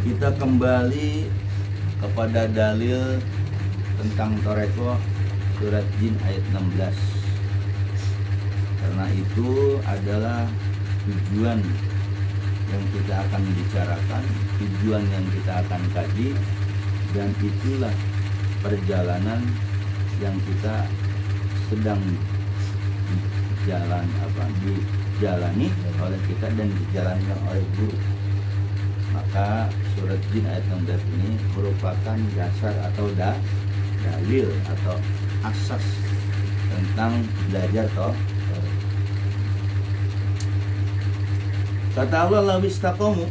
Kita kembali kepada dalil tentang toreko surat Jin ayat 16. Karena itu adalah tujuan yang kita akan bicarakan, tujuan yang kita akan kaji, dan itulah perjalanan yang kita sedang dijalani oleh kita dan dijalankan oleh guru. Maka surat Jin ayat 16 ini merupakan dasar atau dalil atau asas tentang belajar kata Allah, la wistaqamu,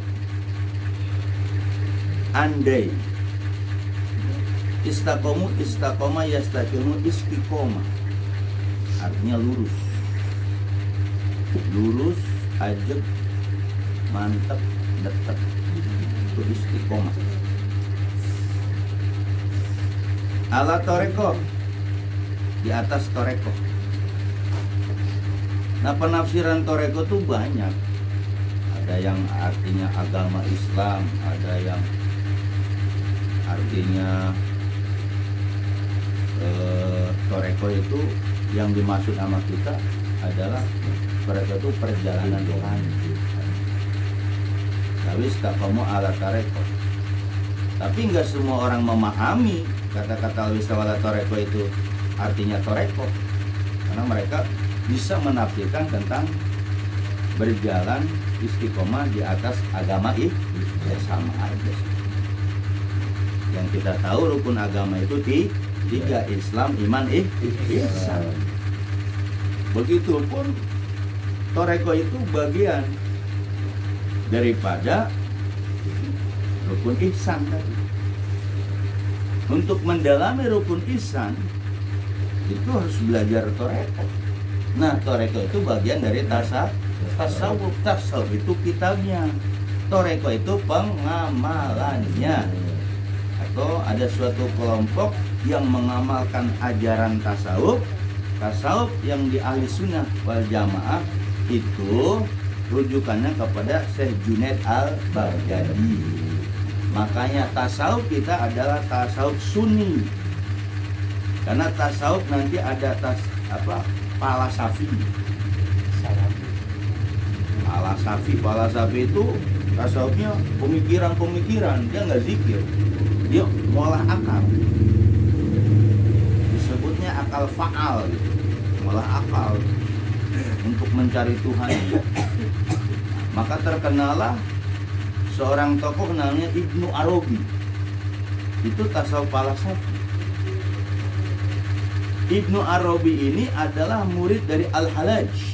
andai istaqamu, istaqama yastaqimu, istiqomah artinya lurus, ajak, mantap, dekat, itu istiqomah. Ala toreko, di atas toreko. Nah, penafsiran toreko tuh banyak. Ada yang artinya agama Islam, ada yang artinya toreko itu yang dimaksud sama kita adalah toreko itu perjalanan Tuhan. Tapi kamu ala toreko. Tapi nggak semua orang memahami kata-kata wisawala toreko itu artinya toreko, karena mereka bisa menafsirkan tentang berjalan istiqomah di atas agama ya sama aja. Yang kita tahu rukun agama itu tiga, Islam, iman, ihsan. Begitupun toreko itu bagian daripada rukun ihsan tadi. Untuk mendalami rukun ihsan itu harus belajar toreko. Nah, toreko itu bagian dari tasawuf. Tasawuf itu kitabnya, toreko itu pengamalannya. Atau ada suatu kelompok yang mengamalkan ajaran tasawuf yang di ahli sunnah wal jamaah itu rujukannya kepada Syekh Junaid al-Baghdadi. Makanya tasawuf kita adalah tasawuf sunni. Karena tasawuf nanti ada Falasafi itu tasawufnya pemikiran, dia nggak zikir, dia ngolah akal. Disebutnya akal faal gitu. Ngolah akal untuk mencari Tuhan. Maka terkenalah seorang tokoh namanya Ibnu Arabi. Itu tasawuf falasafi. Ibnu Arabi ini adalah murid dari Al-Hallaj.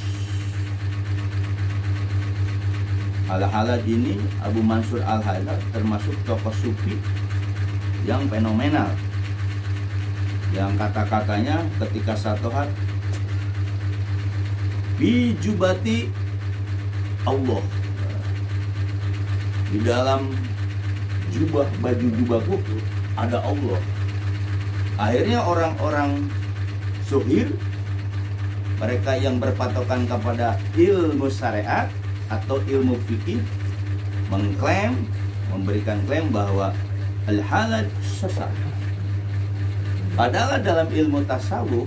Al-Hallaj ini Abu Mansur Al-Hallaj termasuk tokoh sufi yang fenomenal, yang kata-katanya ketika satohat bijubati Allah, di dalam baju jubahku ada Allah. Akhirnya orang-orang zuhir, mereka yang berpatokan kepada ilmu syariat atau ilmu fikih, memberikan klaim bahwa Al-Hallaj sesat. Padahal dalam ilmu tasawuf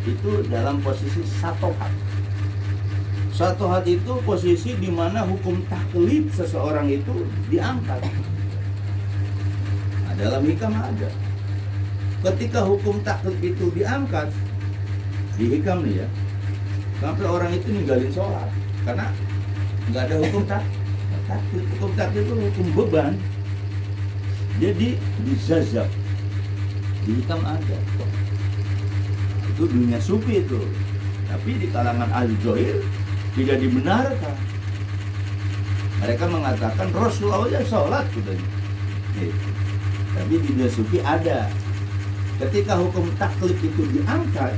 itu dalam posisi satohat. Satohat itu posisi di mana hukum taklid seseorang itu diangkat. Nah, dalam hikam ada. Ketika hukum taklid itu diangkat di hikam nih ya, sampai orang itu ninggalin sholat karena nggak ada hukum taklid. Hukum taklid itu hukum beban. Jadi dizazab di hikam ada. Itu dunia sufi itu. Tapi di kalangan ahli zahir tidak dibenarkan. Mereka mengatakan Rasulullah aja sholat gitu. Tapi di dunia sufi ada. Ketika hukum taklid itu diangkat,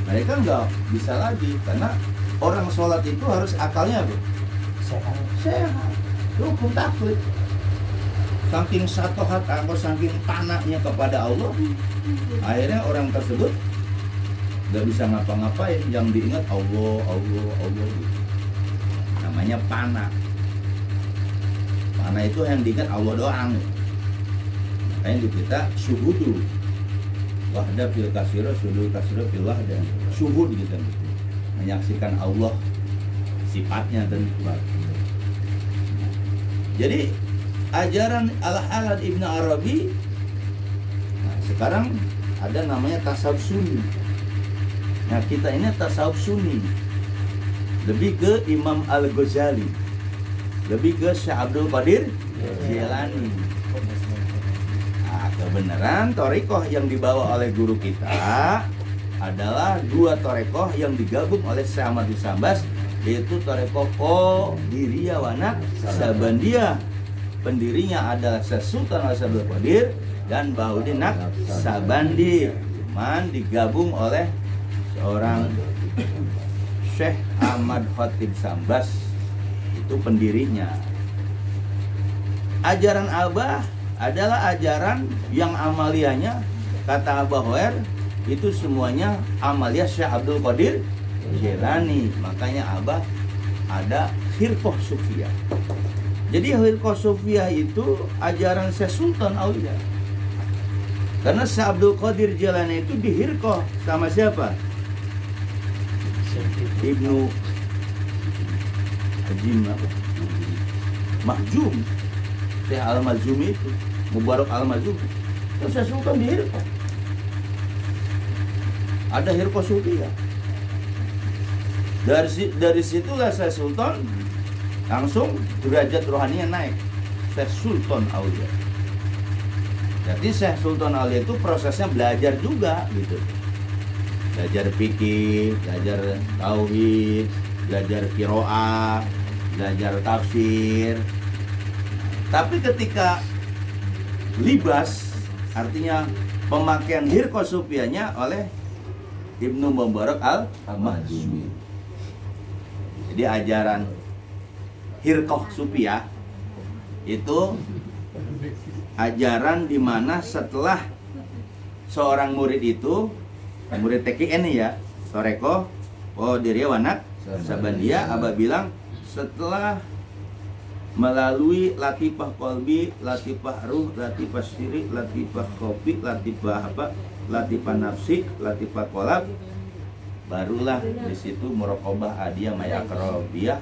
mereka nggak bisa lagi, karena orang sholat itu harus akalnya apa? Sehat. Hukum taklid. Saking satohat atau saking panaknya kepada Allah, akhirnya orang tersebut nggak bisa ngapa-ngapain. Yang diingat Allah gitu. Namanya panah Karena itu yang diingat Allah doang. Makanya di kita syuhudu wahda fil kasiro, syuhudu kasiro fil wahda. Syuhud gitu, menyaksikan Allah sifatnya dan jadi ajaran Al-Halad Ibn Arabi. Nah, sekarang ada namanya tasawuf sunni. Nah, kita ini tasawuf sunni, lebih ke Imam Al-Ghazali, lebih ke Syekh Abdul Qadir Jilani. Nah, kebenaran torikoh yang dibawa oleh guru kita adalah dua torikoh yang digabung oleh Syekh Ahmad bin Sambas, yaitu torikoh Qadiriyah wa Naqsabandiyah. Pendirinya adalah Syekh Sultan Al-Abdul Qadir dan Bahuddin Naqsabandi, cuman digabung oleh seorang Syekh Ahmad Khatib Sambas, itu pendirinya. Ajaran Abah adalah ajaran yang amaliyahnya, kata Abah Hoer, itu semuanya amaliyah Syekh Abdul Qadir Jilani. Makanya Abah ada Hirqah Sufiyah. Jadi Hirqah Sufiyah itu ajaran Syekh Sultan Aulia. Karena Syekh Abdul Qadir Jilani itu di Hirqah sama siapa? Ibnu Hajim Mahjum, Syekh Al-Mahjumi itu, Mubarak Al-Mahjumi. Terus Syekh Sultan di Hirqah. Ada Hirqah Sufiyah. Dari situlah Syekh Sultan langsung derajat rohaninya naik, Syekh Sultan Aulia. Jadi Syekh Sultan Aulia itu prosesnya belajar juga gitu. Belajar fikih, belajar tauhid, belajar qiraah, belajar tafsir. Tapi ketika libas, artinya pemakaian Hirqah Sufiyahnya oleh Ibnu Mubarak Al-Mahjumi. Jadi ajaran Hirqah Sufiyah itu ajaran di mana setelah seorang murid itu, murid TKN ya, Toreko, Qadiriyah wa Naqsabandiyah, Abah bilang setelah melalui latifah kolbi, latifah ruh, latifah syirik, latifah kopi, latifah apa, latifah nafsi, latifah kolab, barulah di situ muraqabah adiyah maya akrobiyah,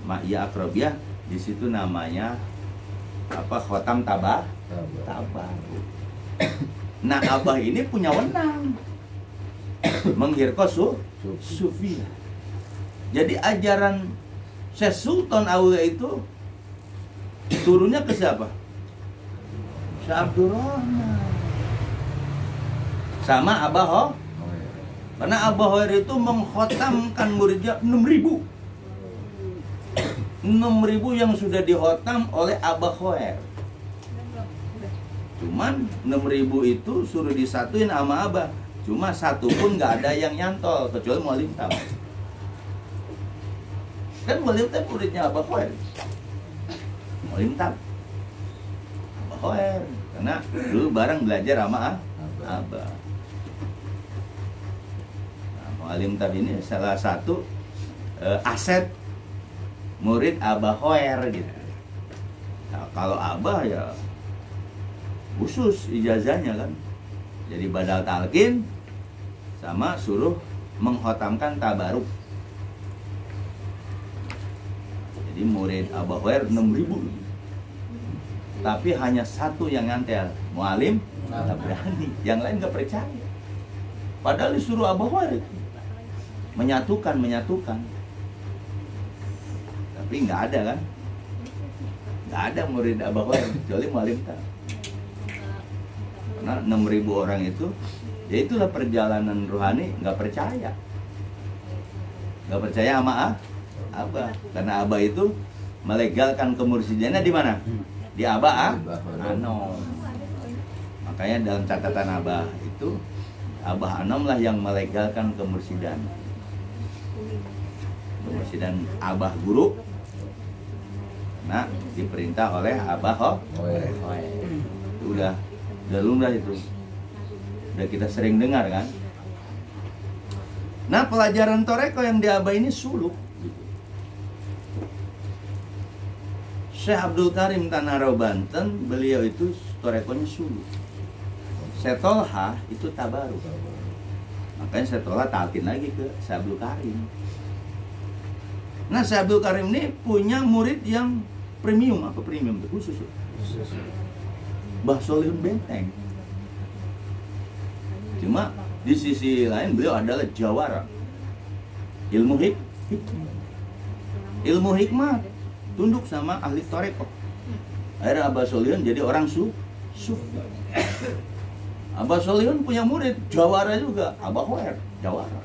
maya akrobiyah, di situ namanya apa, khotam tabah. Nah, Abah ini punya wenang menghirqah Sufiyah. Jadi ajaran Syekh Sultan Aulia itu turunnya ke siapa? Syekh Abdul Rahman sama Abah Hoer. Karena Abah Hoer itu mengkhotamkan muridnya 6.000 yang sudah dikhotam oleh Abah Hoer. Cuman 6.000 itu suruh disatuin sama Abah, cuma satu pun nggak ada yang nyantol kecuali Mualim Tab. Kan Mualim Tab muridnya Abah Hoer. Mualim Tab Abah Hoer, karena dulu bareng belajar sama Abah. Nah, Mualim Tab ini salah satu aset murid Abah Hoer gitu. Nah, kalau Abah ya khusus ijazahnya kan, jadi badal talqin sama suruh menghotamkan tabaruk. Jadi murid Abah Hoer 6.000, tapi hanya satu yang nyantel, Mualim Tabrani, yang lain nggak percaya. Padahal disuruh Abah Hoer menyatukan, tapi nggak ada kan, nggak ada murid Abah Hoer kecuali Mualim Tab. Karena 6.000 orang itu, ya itulah perjalanan rohani, nggak percaya sama Abah, karena Abah itu melegalkan kemursidannya di mana? Di Abah Anom. Makanya dalam catatan Abah itu, Abah Anom lah yang melegalkan kemursidan Abah guru, nah diperintah oleh Abah Hoer. Udah lumrah itu, udah kita sering dengar kan. Nah, pelajaran toreko yang di Abah ini suluk. Syekh Abdul Karim Tanarau Banten, beliau itu torekonya sulu. Setolha itu tabaru. Makanya Setolha talkin lagi ke Syekh Abdul Karim. Nah, Syekh Abdul Karim ini punya murid yang premium. Apa premium itu? Khusus. Mbah Solihun Benteng. Cuma di sisi lain beliau adalah jawara. Ilmu hikmah. Ilmu hikmah tunduk sama ahli torekoh. Akhirnya Abah Solihun jadi orang sufi. Abah Solihun punya murid jawara juga, Abah Hoer jawara.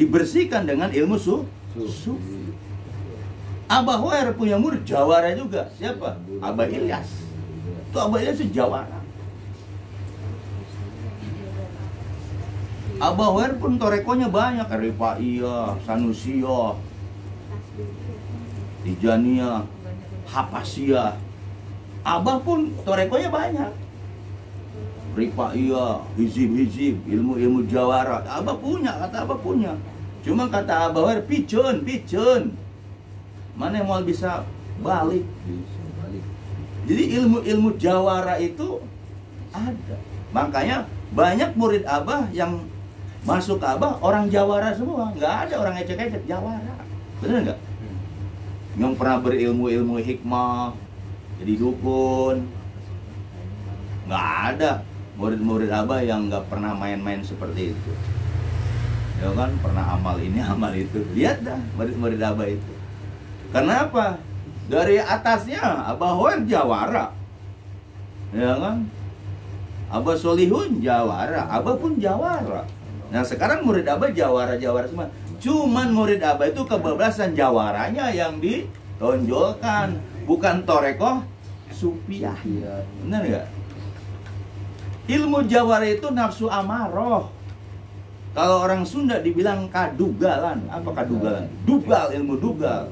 Dibersihkan dengan ilmu sufi. Abah Hoer punya murid jawara juga. Siapa? Abah Ilyas. Itu Abah Ilyas itu jawara. Abah Hoer pun torekonya banyak, Rifaiyah, Sanusiyah, Tijaniyah, Hapasiyah. Abah pun torekonya banyak. Rifaiyah, hizib, ilmu jawara. Abah punya, kata Abah punya. Cuma kata Abah Hoer, picun. Mana yang mau bisa balik? Jadi ilmu jawara itu ada. Makanya banyak murid Abah yang masuk ke Abah orang jawara semua, nggak ada orang ecek-ecek, jawara. Bener nggak? Yang pernah berilmu hikmah, jadi dukun, nggak ada murid-murid Abah yang nggak pernah main-main seperti itu. Ya kan, pernah amal ini amal itu. Lihat dah murid-murid Abah itu. Kenapa? Dari atasnya Abah Hoer jawara, ya kan? Abah Solihun jawara, Abah pun jawara. Nah sekarang murid Abah jawara semua. Cuman murid Abah itu kebablasan jawaranya yang ditonjolkan, bukan torekoh sufiah. Benar nggak? Ilmu jawara itu nafsu amaroh. Kalau orang Sunda dibilang kadugalan. Apa kadugalan? Dugal, ilmu dugal.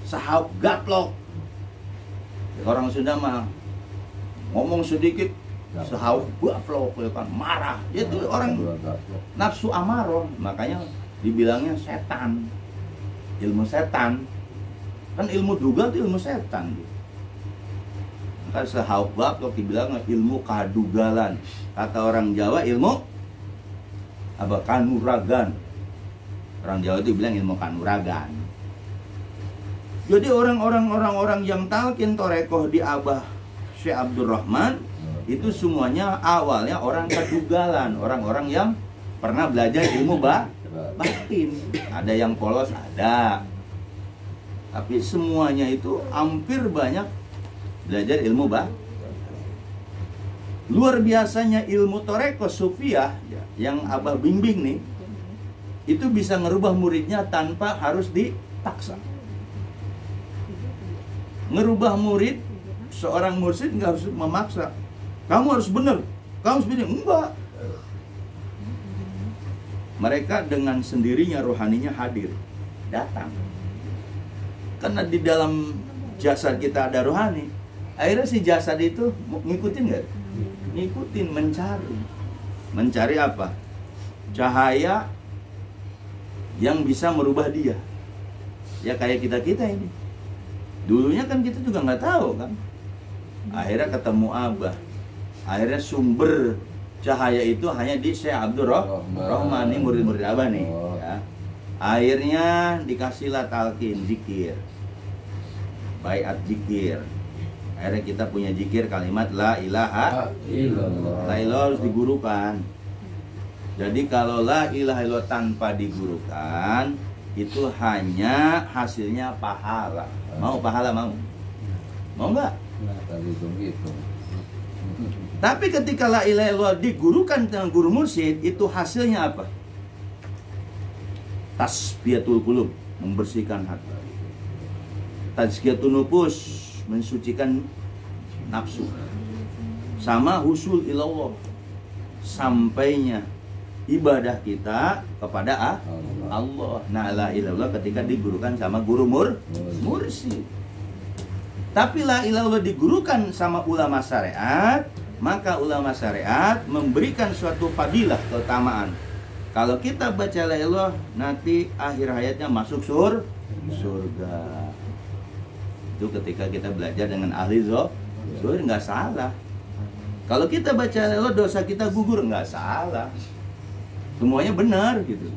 Sahab gaplok. Orang Sunda mah ngomong sedikit sahau gaplok, ya kan, marah. Itu orang nafsu amaroh, makanya dibilangnya setan. Ilmu setan. Kan ilmu duga itu ilmu setan. Maka sahau gaplok dibilang ilmu kadugalan. Kata orang Jawa ilmu apa? Kanuragan. Orang Jawa itu bilang ilmu kanuragan. Jadi orang-orang yang talqin torekoh di Abah Syekh Abdul Rahman itu semuanya awalnya orang kadugalan, orang-orang yang pernah belajar ilmu batin. Ada yang polos, ada. Tapi semuanya itu hampir banyak belajar ilmu luar biasanya ilmu torekoh sufiah yang Abah bimbing nih, itu bisa ngerubah muridnya tanpa harus dipaksa. Ngerubah murid, seorang mursyid nggak harus memaksa. Kamu harus benar, kamu harus benar. Enggak. Mereka dengan sendirinya rohaninya hadir, datang. Karena di dalam jasad kita ada rohani. Akhirnya si jasad itu ngikutin nggak? Ngikutin, mencari. Mencari apa? Cahaya yang bisa merubah dia. Ya kayak kita ini. Dulunya kan kita juga nggak tahu kan. Akhirnya ketemu Abah. Akhirnya sumber cahaya itu hanya di Syekh Abdul Rahman, ini murid-murid Abah nih. Ya. Akhirnya dikasihlah talqin zikir, baiat zikir. Akhirnya kita punya zikir kalimat la ilaha illallah. La ilaha harus digurukan. Jadi kalau la ilaha illallah tanpa digurukan, itu hanya hasilnya pahala. Mau pahala mau? Mau nggak? Tapi ketika la ilaha illallah digurukan dengan guru mursyid, itu hasilnya apa? Tasbiyatul qulub, membersihkan hati. Tazkiyatun nufus, mensucikan nafsu. Sama husul ilallah, sampainya ibadah kita kepada Allah. Nah, la ilaha illallah ketika digurukan sama guru mursyid. Tapi la ilaha illallah digurukan sama ulama syariat, maka ulama syariat memberikan suatu fadilah, keutamaan. Kalau kita baca la ilaha illallah, nanti akhir hayatnya masuk surga. Itu ketika kita belajar dengan ahli zuhur nggak salah. Kalau kita baca dosa kita gugur nggak salah, semuanya benar gitu.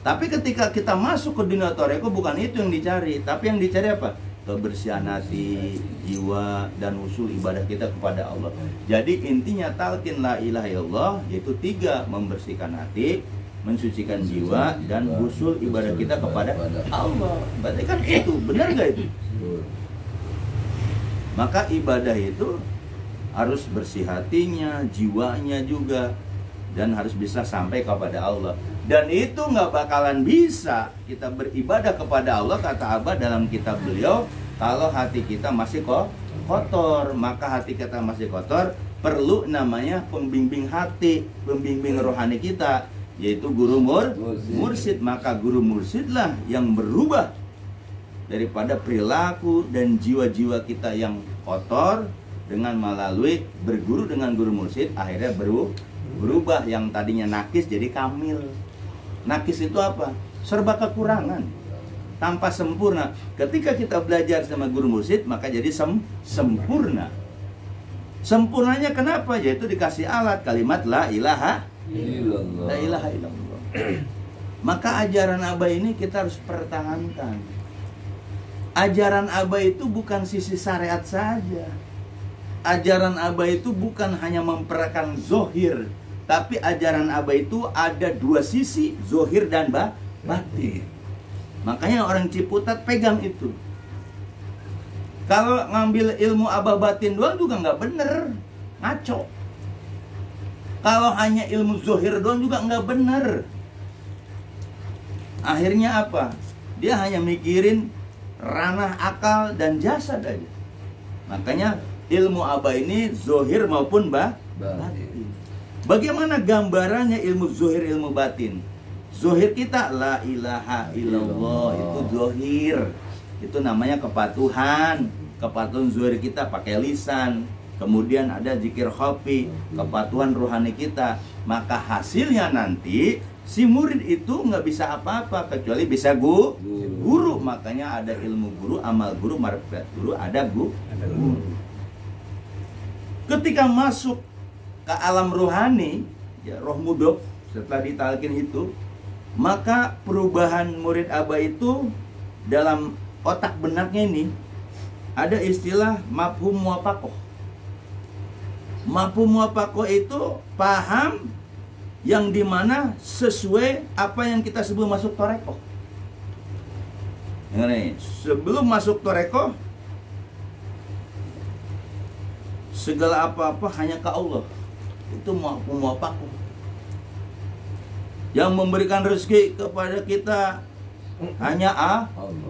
Tapi ketika kita masuk ke dunia toreko bukan itu yang dicari, tapi yang dicari apa? Kebersihan hati, jiwa, dan usul ibadah kita kepada Allah. Jadi intinya talqin la ilaha illallah yaitu 3, membersihkan hati, mensucikan jiwa, dan usul ibadah kita kepada Allah. Berarti kan itu, benar gak itu? Maka ibadah itu harus bersih hatinya, jiwanya juga, dan harus bisa sampai kepada Allah. Dan itu nggak bakalan bisa kita beribadah kepada Allah, kata Abah dalam kitab beliau, kalau hati kita masih kotor. Maka hati kita masih kotor, perlu namanya pembimbing hati, pembimbing rohani kita, yaitu guru mursyid. Maka guru mursyidlah yang berubah daripada perilaku dan jiwa-jiwa kita yang kotor, dengan melalui berguru dengan guru mursyid, akhirnya berubah yang tadinya nakis jadi kamil. Nakis itu apa? Serba kekurangan, tanpa sempurna. Ketika kita belajar sama guru mursyid, maka jadi sempurna. Sempurnanya kenapa? Yaitu dikasih alat kalimat la ilaha illallah. La ilaha illallah. Maka ajaran Abah ini kita harus pertahankan. Ajaran Abah itu bukan sisi syariat saja. Ajaran Abah itu bukan hanya memperakan zohir, tapi ajaran Abah itu ada 2 sisi, zohir dan batin. Makanya orang Ciputat pegang itu. Kalau ngambil ilmu Abah batin doang juga nggak bener, ngaco. Kalau hanya ilmu zohir doang juga nggak bener. Akhirnya apa? Dia hanya mikirin ranah akal dan jasad aja. Makanya ilmu Abah ini zohir maupun batin. Bagaimana gambarannya ilmu zohir, ilmu batin? Zohir kita la ilaha illallah, itu zohir. Itu namanya kepatuhan. Kepatuhan zohir kita pakai lisan. Kemudian ada zikir khafi, kepatuhan rohani kita. Maka hasilnya nanti si murid itu nggak bisa apa-apa kecuali bisa guru. Makanya ada ilmu guru, amal guru, marifat guru, ada guru. Ketika masuk ke alam rohani, ya roh mudok, setelah ditalkin itu, maka perubahan murid Abah itu dalam otak benaknya ini ada istilah mafhum muwafaqah. Mafhum muwafaqah itu paham yang dimana sesuai apa yang kita sebelum masuk torekoh. Ini sebelum masuk torekoh, segala apa-apa hanya ke Allah. Itu mafhum muwafaqah. Yang memberikan rezeki kepada kita hanya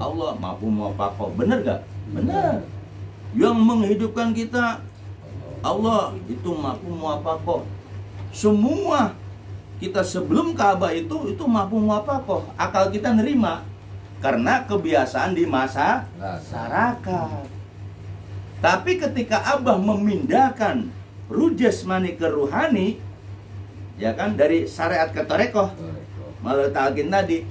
Allah. Mafhum muwafaqah. Benar gak? Benar. Yang menghidupkan kita Allah, itu mafhum muwafaqah. Semua kita sebelum Ka'bah itu mafhum muwafaqah. Akal kita nerima karena kebiasaan di masyarakat. Tapi ketika Abah memindahkan ruh jasmani ke ruhani, ya kan, dari syariat ke tarekoh, malah talqin tadi,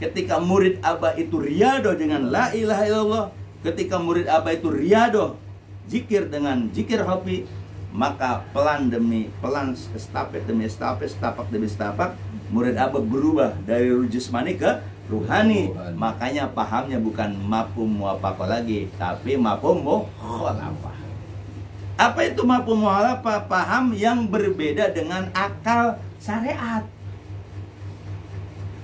ketika murid Abah itu riyado dengan la ilaha illallah, ketika murid Abah itu riyado zikir dengan zikir khafi, maka pelan demi pelan, stapet demi stapet, setapak demi setapak, murid Abah berubah dari ruh jasmani ke ruhani. Makanya pahamnya bukan mafhum muwafaqah lagi, tapi mafhum mukhalafah. Apa itu mafhum mukhalafah? Paham yang berbeda dengan akal syariat.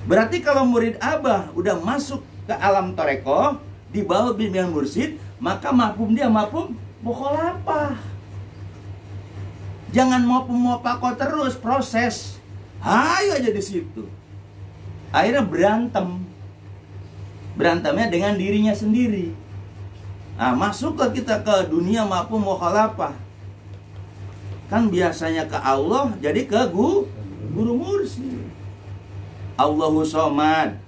Berarti kalau murid Abah udah masuk ke alam tarekoh di bawah bimbingan mursyid, maka mafhum dia mafhum mukhalafah. Jangan mafhum muwafaqah terus, proses. Ayo aja di situ. Akhirnya berantemnya dengan dirinya sendiri. Nah, masuklah kita ke dunia mafhum mukhalafah. Kan biasanya ke Allah, jadi ke guru mursyid. Allahu Somad.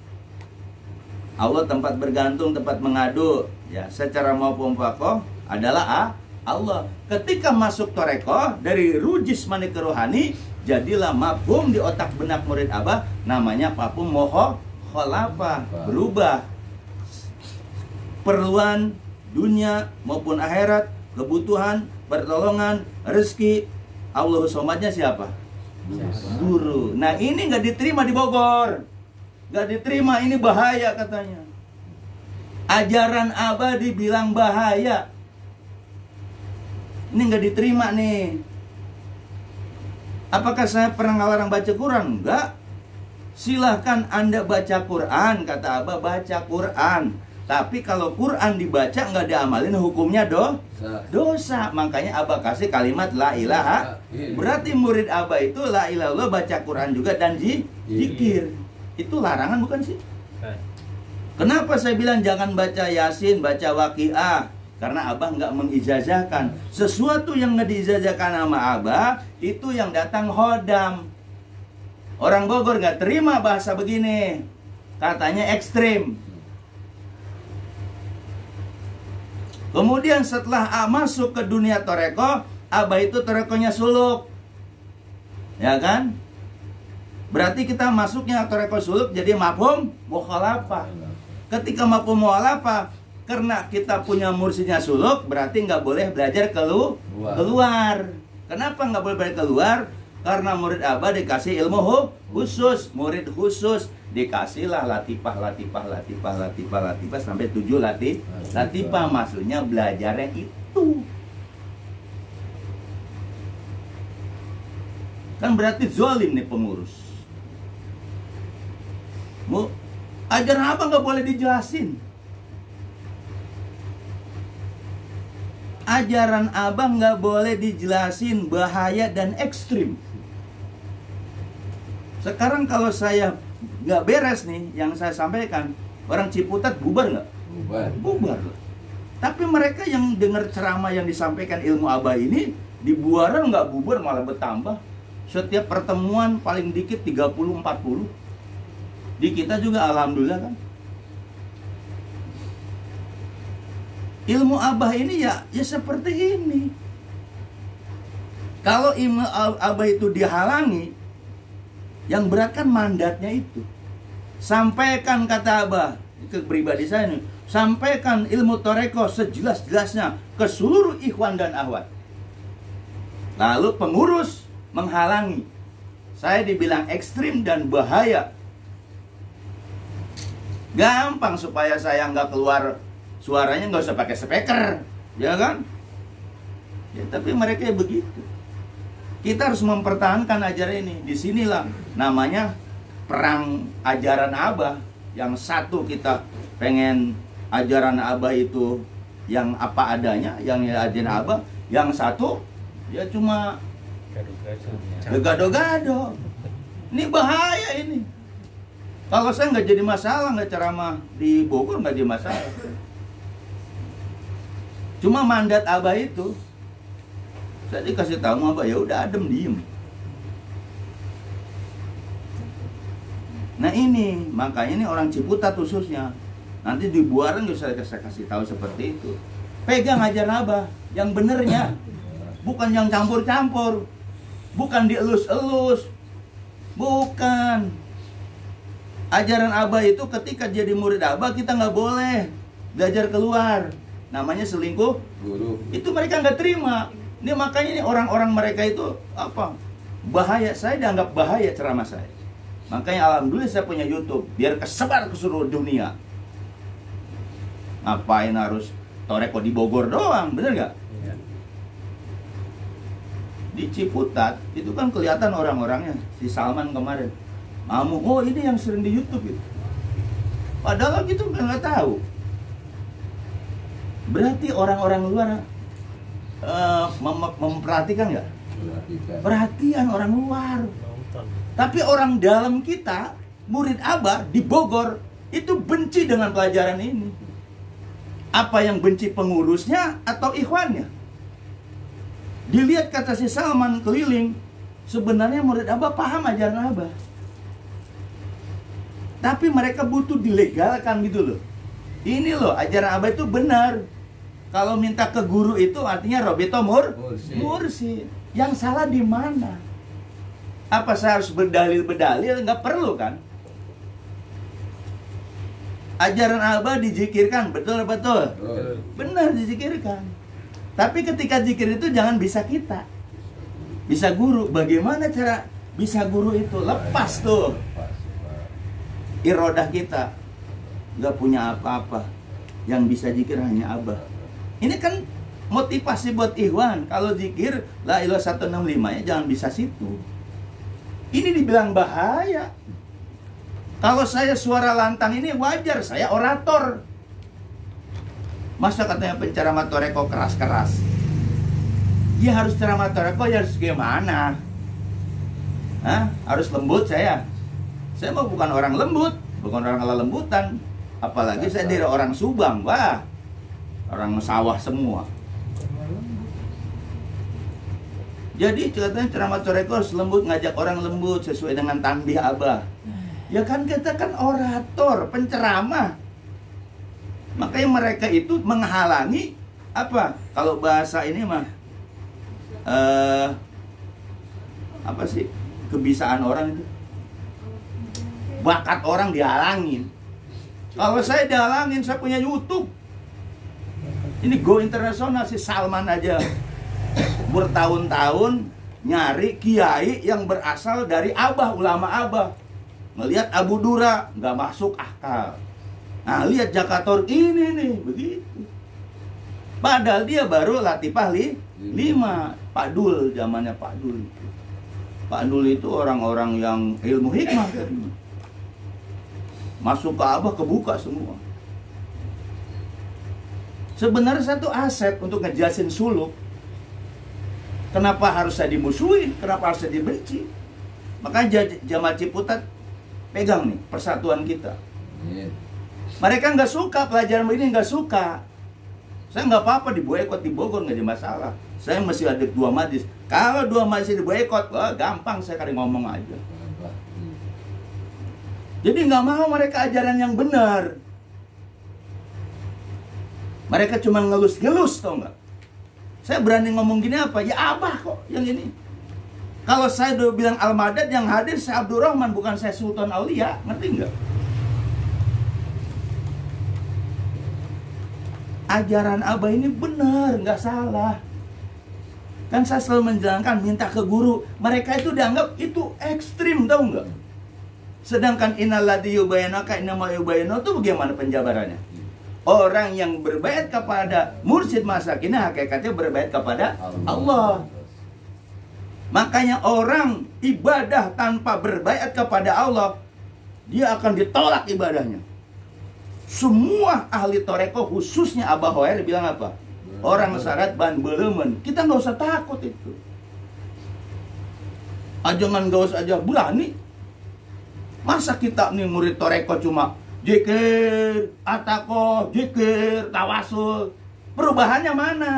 Allah tempat bergantung, tempat mengadu. Ya, secara mafhum mukhalafah adalah Allah. Ketika masuk tarekoh dari ruh jasmani ke rohani, jadilah mafhum di otak benak murid Abah, namanya mafhum mukhalafah, berubah. Perluan dunia maupun akhirat, kebutuhan, pertolongan, rezeki. Allahu Somadnya siapa? Guru. Nah ini nggak diterima di Bogor, nggak diterima, ini bahaya katanya. Ajaran Abah dibilang bahaya, ini nggak diterima nih. Apakah saya pernah ngelarang baca Quran? Enggak. Silahkan Anda baca Quran, kata Abah, baca Quran. Tapi kalau Quran dibaca nggak diamalin, hukumnya dosa. Makanya Abah kasih kalimat la ilaha. Berarti murid Abah itu la ilaha illallah, baca Quran juga dan zikir. Itu larangan bukan sih? Kenapa saya bilang jangan baca Yasin, baca Waqiah? Karena Abah nggak mengijazahkan. Sesuatu yang nggak diijazahkan sama Abah, itu yang datang hodam. Orang Bogor nggak terima bahasa begini. Katanya ekstrim. Kemudian setelah masuk ke dunia toreko, Abah itu torekonya suluk. Ya kan? Berarti kita masuknya toreko suluk jadi mafhum mukhalafah. Ketika mafhum mukhalafah, karena kita punya mursidnya suluk, berarti nggak boleh belajar keluar. Kenapa nggak boleh belajar keluar? Karena murid Abah dikasih ilmu khusus, murid khusus dikasihlah latifah sampai 7 latifah. Maksudnya belajarnya itu. Kan berarti zolim nih pengurus. Ajaran apa nggak boleh dijelasin? Ajaran Abah nggak boleh dijelasin, bahaya dan ekstrim. Sekarang kalau saya nggak beres nih yang saya sampaikan, orang Ciputat bubar nggak? Bubar. Tapi mereka yang dengar ceramah yang disampaikan ilmu Abah ini, di Buaran nggak bubar, malah bertambah. Setiap pertemuan paling dikit 30-40. Di kita juga alhamdulillah kan. Ilmu Abah ini ya seperti ini. Kalau ilmu Abah itu dihalangi, yang berat kan mandatnya itu. Sampaikan, kata Abah ke pribadi saya ini, sampaikan ilmu toreko sejelas-jelasnya ke seluruh ikhwan dan akhwat. Lalu pengurus menghalangi. Saya dibilang ekstrim dan bahaya. Gampang supaya saya nggak keluar suaranya, nggak usah pakai speaker, ya kan? Ya, tapi mereka begitu. Kita harus mempertahankan ajaran ini. Disinilah namanya perang ajaran Abah. Yang satu kita pengen ajaran Abah itu yang apa adanya, yang ajaran Abah. Yang satu ya cuma gado-gado. Ini bahaya ini. Kalau saya nggak jadi masalah, nggak ceramah di Bogor nggak jadi masalah. Cuma mandat Abah itu, saya dikasih tahu sama Abah, ya udah adem diem. Nah ini, makanya ini orang Ciputat khususnya. Nanti di Buaran juga saya kasih tahu seperti itu. Pegang ajaran Abah, yang benernya. Bukan yang campur-campur. Bukan dielus-elus. Bukan. Ajaran Abah itu ketika jadi murid Abah, kita nggak boleh belajar keluar. Namanya selingkuh guru. Itu mereka nggak terima. Ini makanya ini orang-orang mereka itu apa? Bahaya. Saya dianggap bahaya ceramah saya. Makanya alhamdulillah saya punya YouTube biar kesebar ke seluruh dunia. Ngapain harus toreko di Bogor doang, bener nggak? Iya. Di Ciputat itu kan kelihatan orang-orangnya. Si Salman kemarin, oh ini yang sering di YouTube gitu. Padahal gitu nggak tahu. Berarti orang-orang luar memperhatikan nggak? Perhatian orang luar. Tapi orang dalam kita, murid Abah di Bogor, itu benci dengan pelajaran ini. Apa yang benci pengurusnya atau ikhwannya? Dilihat kata si Salman keliling, sebenarnya murid Abah paham ajaran Abah. Tapi mereka butuh dilegalkan gitu loh. Ini loh, ajaran Abah itu benar. Kalau minta ke guru itu artinya Robito Mursi. Yang salah di mana? Apa saya harus berdalil-berdalil? Nggak perlu kan? Ajaran Abah dizikirkan, betul? Benar, dizikirkan. Tapi ketika zikir itu jangan bisa kita, bisa guru. Bagaimana cara bisa guru itu? Lepas tuh irodah kita, nggak punya apa-apa, yang bisa zikir hanya Abah. Ini kan motivasi buat Ikhwan. Kalau zikir la ilaha 165 ya jangan bisa situ. Ini dibilang bahaya. Kalau saya suara lantang ini wajar, saya orator. Masa katanya penceramah toreko keras-keras? Ya harus ceramah toreko ya harus gimana? Hah? Harus lembut saya. Saya mau bukan orang lembut, bukan orang ala lembutan. Apalagi saya dari orang Subang, wah, orang sawah semua. Jadi katanya ceramah toreko harus lembut, ngajak orang lembut sesuai dengan tanbih Abah. Ya kan kita kan orator, penceramah. Makanya mereka itu menghalangi apa? Kalau bahasa ini mah apa sih? Kebisaan orang itu. Bakat orang dihalangin. Kalau saya dihalangin, saya punya YouTube. Ini go internasional, si Salman aja bertahun-tahun nyari kiai yang berasal dari Abah, ulama Abah. Ngelihat Abu Dura nggak masuk akal. Nah, lihat Jakator ini nih, begitu. Padahal dia baru Latifah 5, Pak Dul, zamannya Pak Dul. Pak Dul itu orang-orang yang ilmu hikmah tadi. Masuk ke Abah kebuka semua. Sebenarnya satu aset untuk ngejelasin suluk. Kenapa harus saya dimusuhin? Kenapa harus saya dibenci? Makanya Jamaah Ciputat pegang nih persatuan kita. Mereka nggak suka pelajaran ini, nggak suka. Saya nggak apa-apa diboikot di Bogor, nggak ada masalah. Saya masih ada 2 majlis. Kalau 2 majlis diboikot, wah gampang saya kali ngomong aja. Jadi nggak mau mereka ajaran yang benar. Mereka cuma ngelus-ngelus, tau nggak? Saya berani ngomong gini apa? Ya Abah kok yang ini. Kalau saya udah bilang Al-Madad, yang hadir saya Abdurrahman, bukan saya Sultan Aulia. Ngerti nggak? Ajaran Abah ini benar, nggak salah. Kan saya selalu menjalankan minta ke guru. Mereka itu dianggap itu ekstrim, tahu nggak? Sedangkan innalladzi yubayyinaka innama yubayyinu itu bagaimana penjabarannya? Orang yang berbaiat kepada mursyid masakinah hakikatnya berbaiat kepada Allah. Makanya orang ibadah tanpa berbaiat kepada Allah, dia akan ditolak ibadahnya. Semua ahli toreko khususnya Abah Hoer bilang apa? Orang syarat ban belemen. Kita nggak usah takut itu. Jangan nggak usah aja berani. Masa kita nih murid toreko cuma zikir, ataqoh, zikir, tawasul. Perubahannya mana?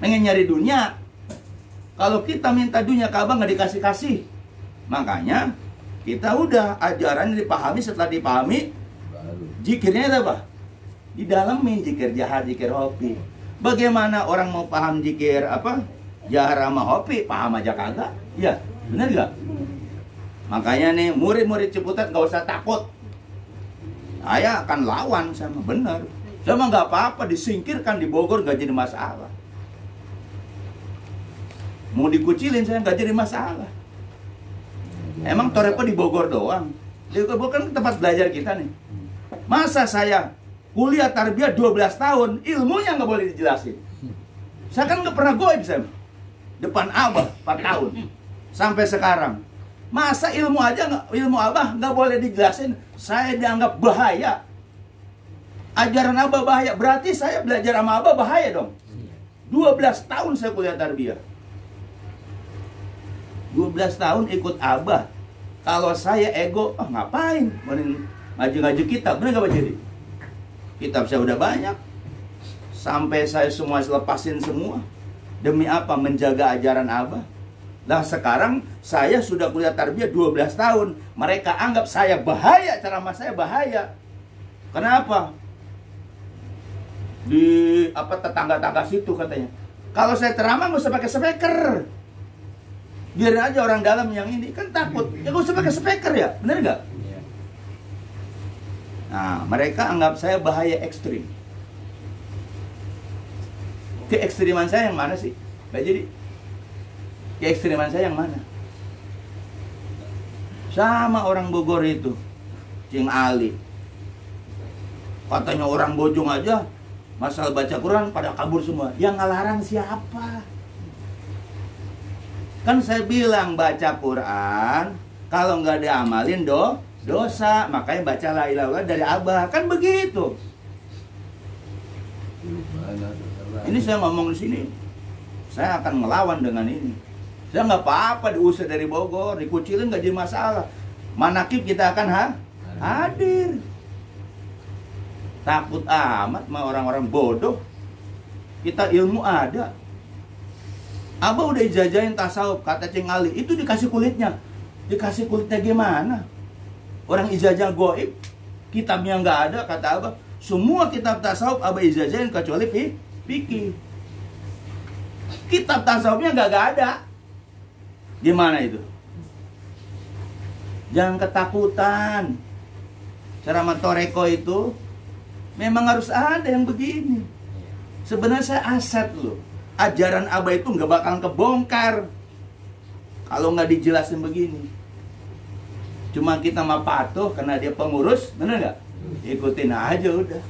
Pengen nyari dunia. Kalau kita minta dunia ke Abah nggak dikasih-kasih. Makanya kita udah ajarannya dipahami, setelah dipahami zikirnya ada apa? Didalamin, zikir jahar, zikir hopi. Bagaimana orang mau paham zikir apa? Jahar sama hopi, paham aja kagak? Iya, bener gak? Makanya nih murid-murid Ciputat gak usah takut. Saya akan lawan sama bener. Sama nggak apa-apa disingkirkan di Bogor nggak jadi masalah. Mau dikucilin saya nggak jadi masalah. Emang Torepo di Bogor doang. Di Bogor kan tempat belajar kita nih. Masa saya kuliah tarbiyah 12 tahun ilmunya nggak boleh dijelasin. Saya kan nggak pernah goib saya. Depan Abah 4 tahun sampai sekarang. Masa ilmu Abah nggak boleh dijelasin? Saya dianggap bahaya. Ajaran Abah bahaya. Berarti saya belajar sama Abah bahaya dong. 12 tahun saya kuliah tarbiyah. 12 tahun ikut Abah. Kalau saya ego, ngapain? Ngaji-ngaji kitab, bener gak Pak Jadi? Kitab saya udah banyak. Sampai saya semua lepasin semua. Demi apa? Menjaga ajaran Abah. Nah sekarang saya sudah kuliah tarbiyah 12 tahun. Mereka anggap saya bahaya, ceramah saya bahaya. Kenapa? Di apa tetangga-tangga situ katanya. Kalau saya ceramah nggak usah pakai speaker. Biarin aja orang dalam yang ini kan takut. Ya nggak usah pakai speaker ya, bener nggak? Nah, mereka anggap saya bahaya ekstrim. Keekstriman saya yang mana sih? Nggak jadi. Keekstriman saya yang mana? Sama orang Bogor itu, Cing Ali. Katanya orang Bojong aja, masalah baca Quran pada kabur semua. Yang ngelarang siapa? Kan saya bilang baca Quran, kalau nggak diamalin dosa. Makanya baca la ilaha illallah dari Abah. Kan begitu. Ini saya ngomong di sini, saya akan melawan dengan ini. Saya nggak apa-apa diusir dari Bogor, dikucilin nggak jadi masalah. Manakib kita akan hadir. Takut amat sama orang-orang bodoh. Kita ilmu ada. Abah udah ijajahin tasawuf, kata Cing Ali, itu dikasih kulitnya. Dikasih kulitnya gimana? Orang ijazah goib, kitabnya nggak ada, kata Abah. Semua kitab tasawuf Abah ijazahin kecuali fikih. Kitab tasawufnya nggak ada. Gimana itu? Jangan ketakutan. Ceramah toreko itu memang harus ada yang begini. Sebenarnya saya aset loh. Ajaran Abah itu nggak bakalan kebongkar kalau nggak dijelasin begini. Cuma kita mah patuh karena dia pengurus, bener nggak? Ikutin aja udah.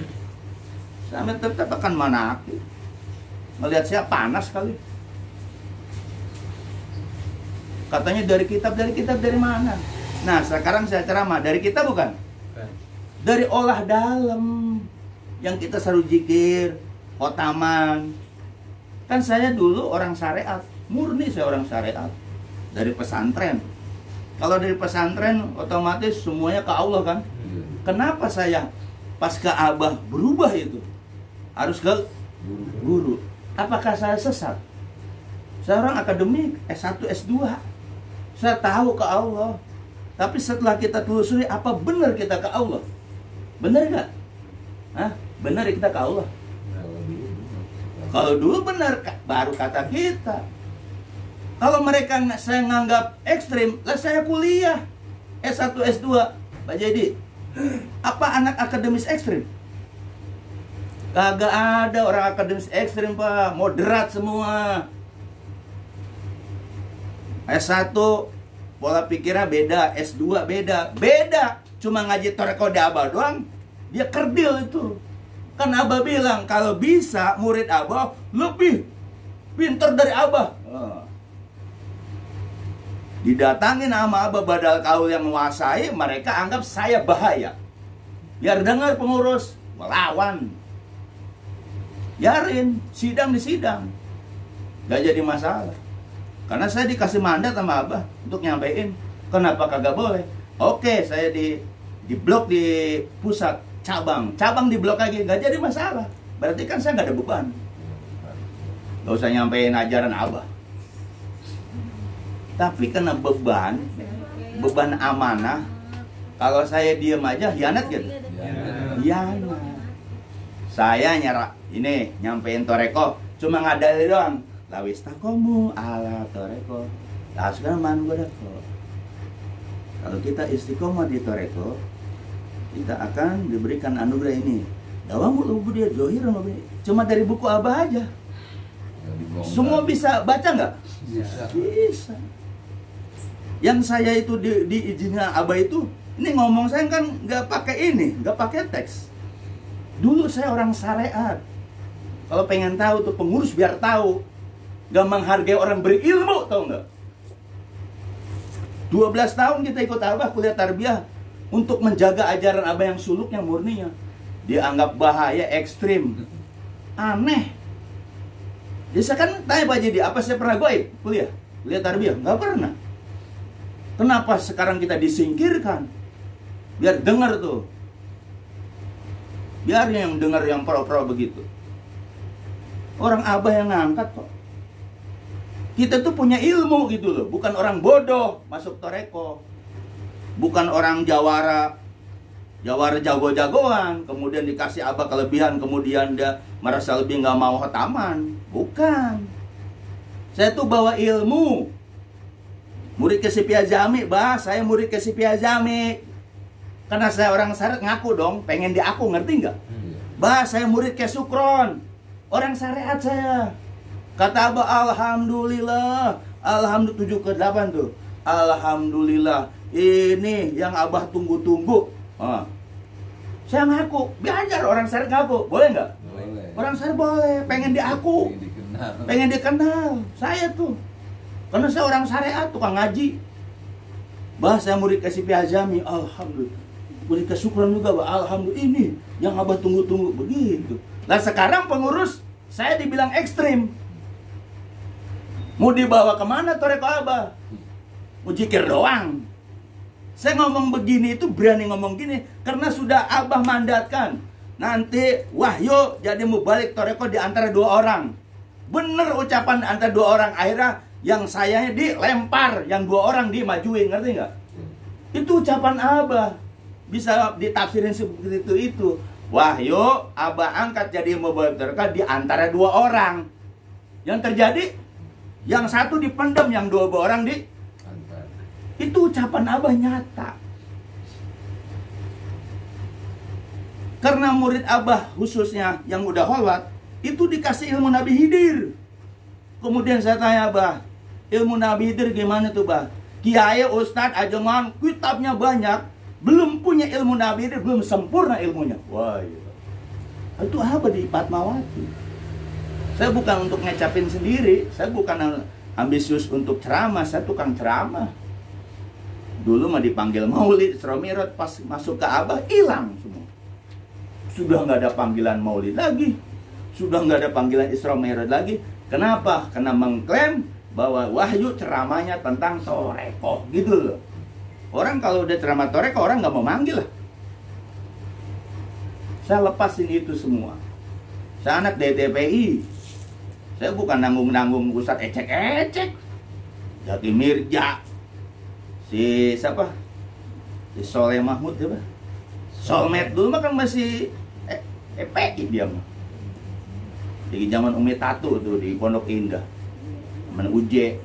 Sampai tetap akan manakib. Melihat saya panas kali. Katanya dari kitab dari mana? Nah sekarang saya ceramah dari kitab bukan? Dari olah dalam yang kita selalu zikir, khotaman. Kan saya dulu orang syariat, murni saya orang syariat dari pesantren. Kalau dari pesantren otomatis semuanya ke Allah kan? Kenapa saya pasca Abah berubah itu? Harus ke guru. Apakah saya sesat? Saya orang akademik, S1, S2. Saya tahu ke Allah. Tapi setelah kita telusuri, apa benar kita ke Allah? Benar nggak? Hah? Benar kita ke Allah? Kalau dulu benar, baru kata kita. Kalau mereka saya nganggap ekstrim, lah saya kuliah S1, S2. Pak Jadi, apa anak akademis ekstrim? Kagak ada orang akademis ekstrim, Pak. Moderat semua. S1 pola pikirnya beda, S2 beda. Beda. Cuma ngaji toreko di Abah doang, dia kerdil itu. Kan Abah bilang kalau bisa murid Abah lebih pintar dari Abah. Didatangin sama Abah badal kaul yang menguasai, mereka anggap saya bahaya. Biar dengar pengurus, melawan. Biarin, sidang di sidang. Gak jadi masalah. Karena saya dikasih mandat sama Abah untuk nyampein. Kenapa kagak boleh? Oke, saya di blok di pusat, cabang di blok lagi, gak jadi masalah. Berarti kan saya gak ada beban. Gak usah nyampein ajaran Abah. Tapi kena beban amanah. Kalau saya diem aja, hianat gitu. Hianat. Saya nyampein toreko, cuma ngadali doang. Lawis takomu ala toreko. Lah sekarang man godako. Kalau kita istiqomah di toreko, kita akan diberikan anugerah ini. Dawamu lubu dia zohir, cuma dari buku Abah aja. Semua bisa baca nggak? Bisa. Yang saya itu diizinkan Abah itu, ini ngomong saya kan nggak pakai nggak pakai teks. Dulu saya orang syariat. Kalau pengen tahu tuh pengurus biar tahu, nggak menghargai orang berilmu, tahu nggak? 12 tahun kita ikut Abah kuliah tarbiyah untuk menjaga ajaran Abah yang suluk, yang murninya. Dianggap bahaya, ekstrim, aneh. Jadi saya kan tanya Pak Jadi, apa saya pernah goib kuliah tarbiyah? Nggak pernah. Kenapa sekarang kita disingkirkan? Biar dengar tuh. Biar yang dengar yang pro-pro begitu. Orang Abah yang ngangkat kok. Kita tuh punya ilmu gitu loh. Bukan orang bodoh masuk toreko. Bukan orang jawara jago-jagoan. Kemudian dikasih Abah kelebihan. Kemudian dia merasa lebih nggak mau khataman. Bukan. Saya tuh bawa ilmu. Murid ke Sipi Azami, saya murid ke Sipi Azami. Karena saya orang syariat ngaku dong, pengen diaku, ngerti nggak? Bah, saya murid kayak Sukron, orang syariat saya. Kata Abah, alhamdulillah, alhamdulillah 7 ke 8 tuh. Alhamdulillah, ini yang Abah tunggu-tunggu. Saya ngaku, belajar orang syariat ngaku, boleh nggak? Boleh. Orang syariat boleh, pengen diaku, pengen dikenal. Saya tuh, karena saya orang syariat, tukang ngaji. Bah, saya murid ke Sipi Azami, alhamdulillah. Murid ke Sukron juga, bah, alhamdulillah. Ini yang Abah tunggu-tunggu, begitu. Nah sekarang pengurus, saya dibilang ekstrim. Mau dibawa kemana toreko Abah? Mau jikir doang. Saya ngomong begini itu berani ngomong gini karena sudah Abah mandatkan. Nanti Wahyu jadi mau balik toreko di antara 2 orang. Bener ucapan antara 2 orang. Akhirnya yang sayanya dilempar, yang 2 orang dimajuin, ngerti nggak? Itu ucapan Abah. Bisa ditafsirin seperti itu. Wahyu Abah angkat jadi mau balik toreko di antara 2 orang. Yang terjadi yang satu dipendam, yang 2 orang di itu ucapan Abah nyata. Karena murid Abah khususnya yang udah kholwat itu dikasih ilmu Nabi Khidir. Kemudian saya tanya Abah, ilmu Nabi Khidir gimana tuh Bah? Kiai, Ustadz, ajaman, kitabnya banyak, belum punya ilmu Nabi Khidir, belum sempurna ilmunya. Wah, iya. Itu Abah di Fatmawati. Saya bukan untuk ngecapin sendiri, saya bukan ambisius untuk ceramah, saya tukang ceramah. Dulu mah dipanggil Maulid, Isra Mi'raj, pas masuk ke Abah hilang semua. Sudah nggak ada panggilan Maulid lagi, sudah nggak ada panggilan Isra Mi'raj lagi. Kenapa? Karena mengklaim bahwa Wahyu ceramahnya tentang toreko, gitu loh. Orang kalau udah ceramah toreko, orang nggak mau manggil lah. Saya lepasin itu semua. Saya anak DTPI. Saya bukan nanggung-nanggung Ustadz ecek-ecek. Jati Mirja. Si siapa? Si Soleh Mahmud ya, Solmed dulu mah kan masih EPI dia mah. Di zaman Umi Tatu tuh di Pondok Indah. Zaman Uje.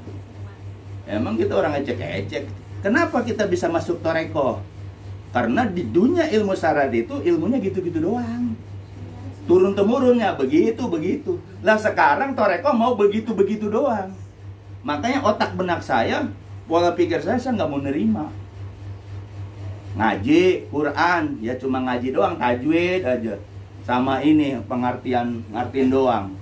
Emang kita orang ecek-ecek. Kenapa kita bisa masuk toreko? Karena di dunia ilmu syariat itu ilmunya gitu-gitu doang. Turun-temurunnya begitu-begitu. Lah sekarang toreko mau begitu-begitu doang. Makanya otak benak saya, pola pikir saya nggak mau nerima. Ngaji, Quran, ya cuma ngaji doang, tajwid aja. Sama ini, ngartiin doang.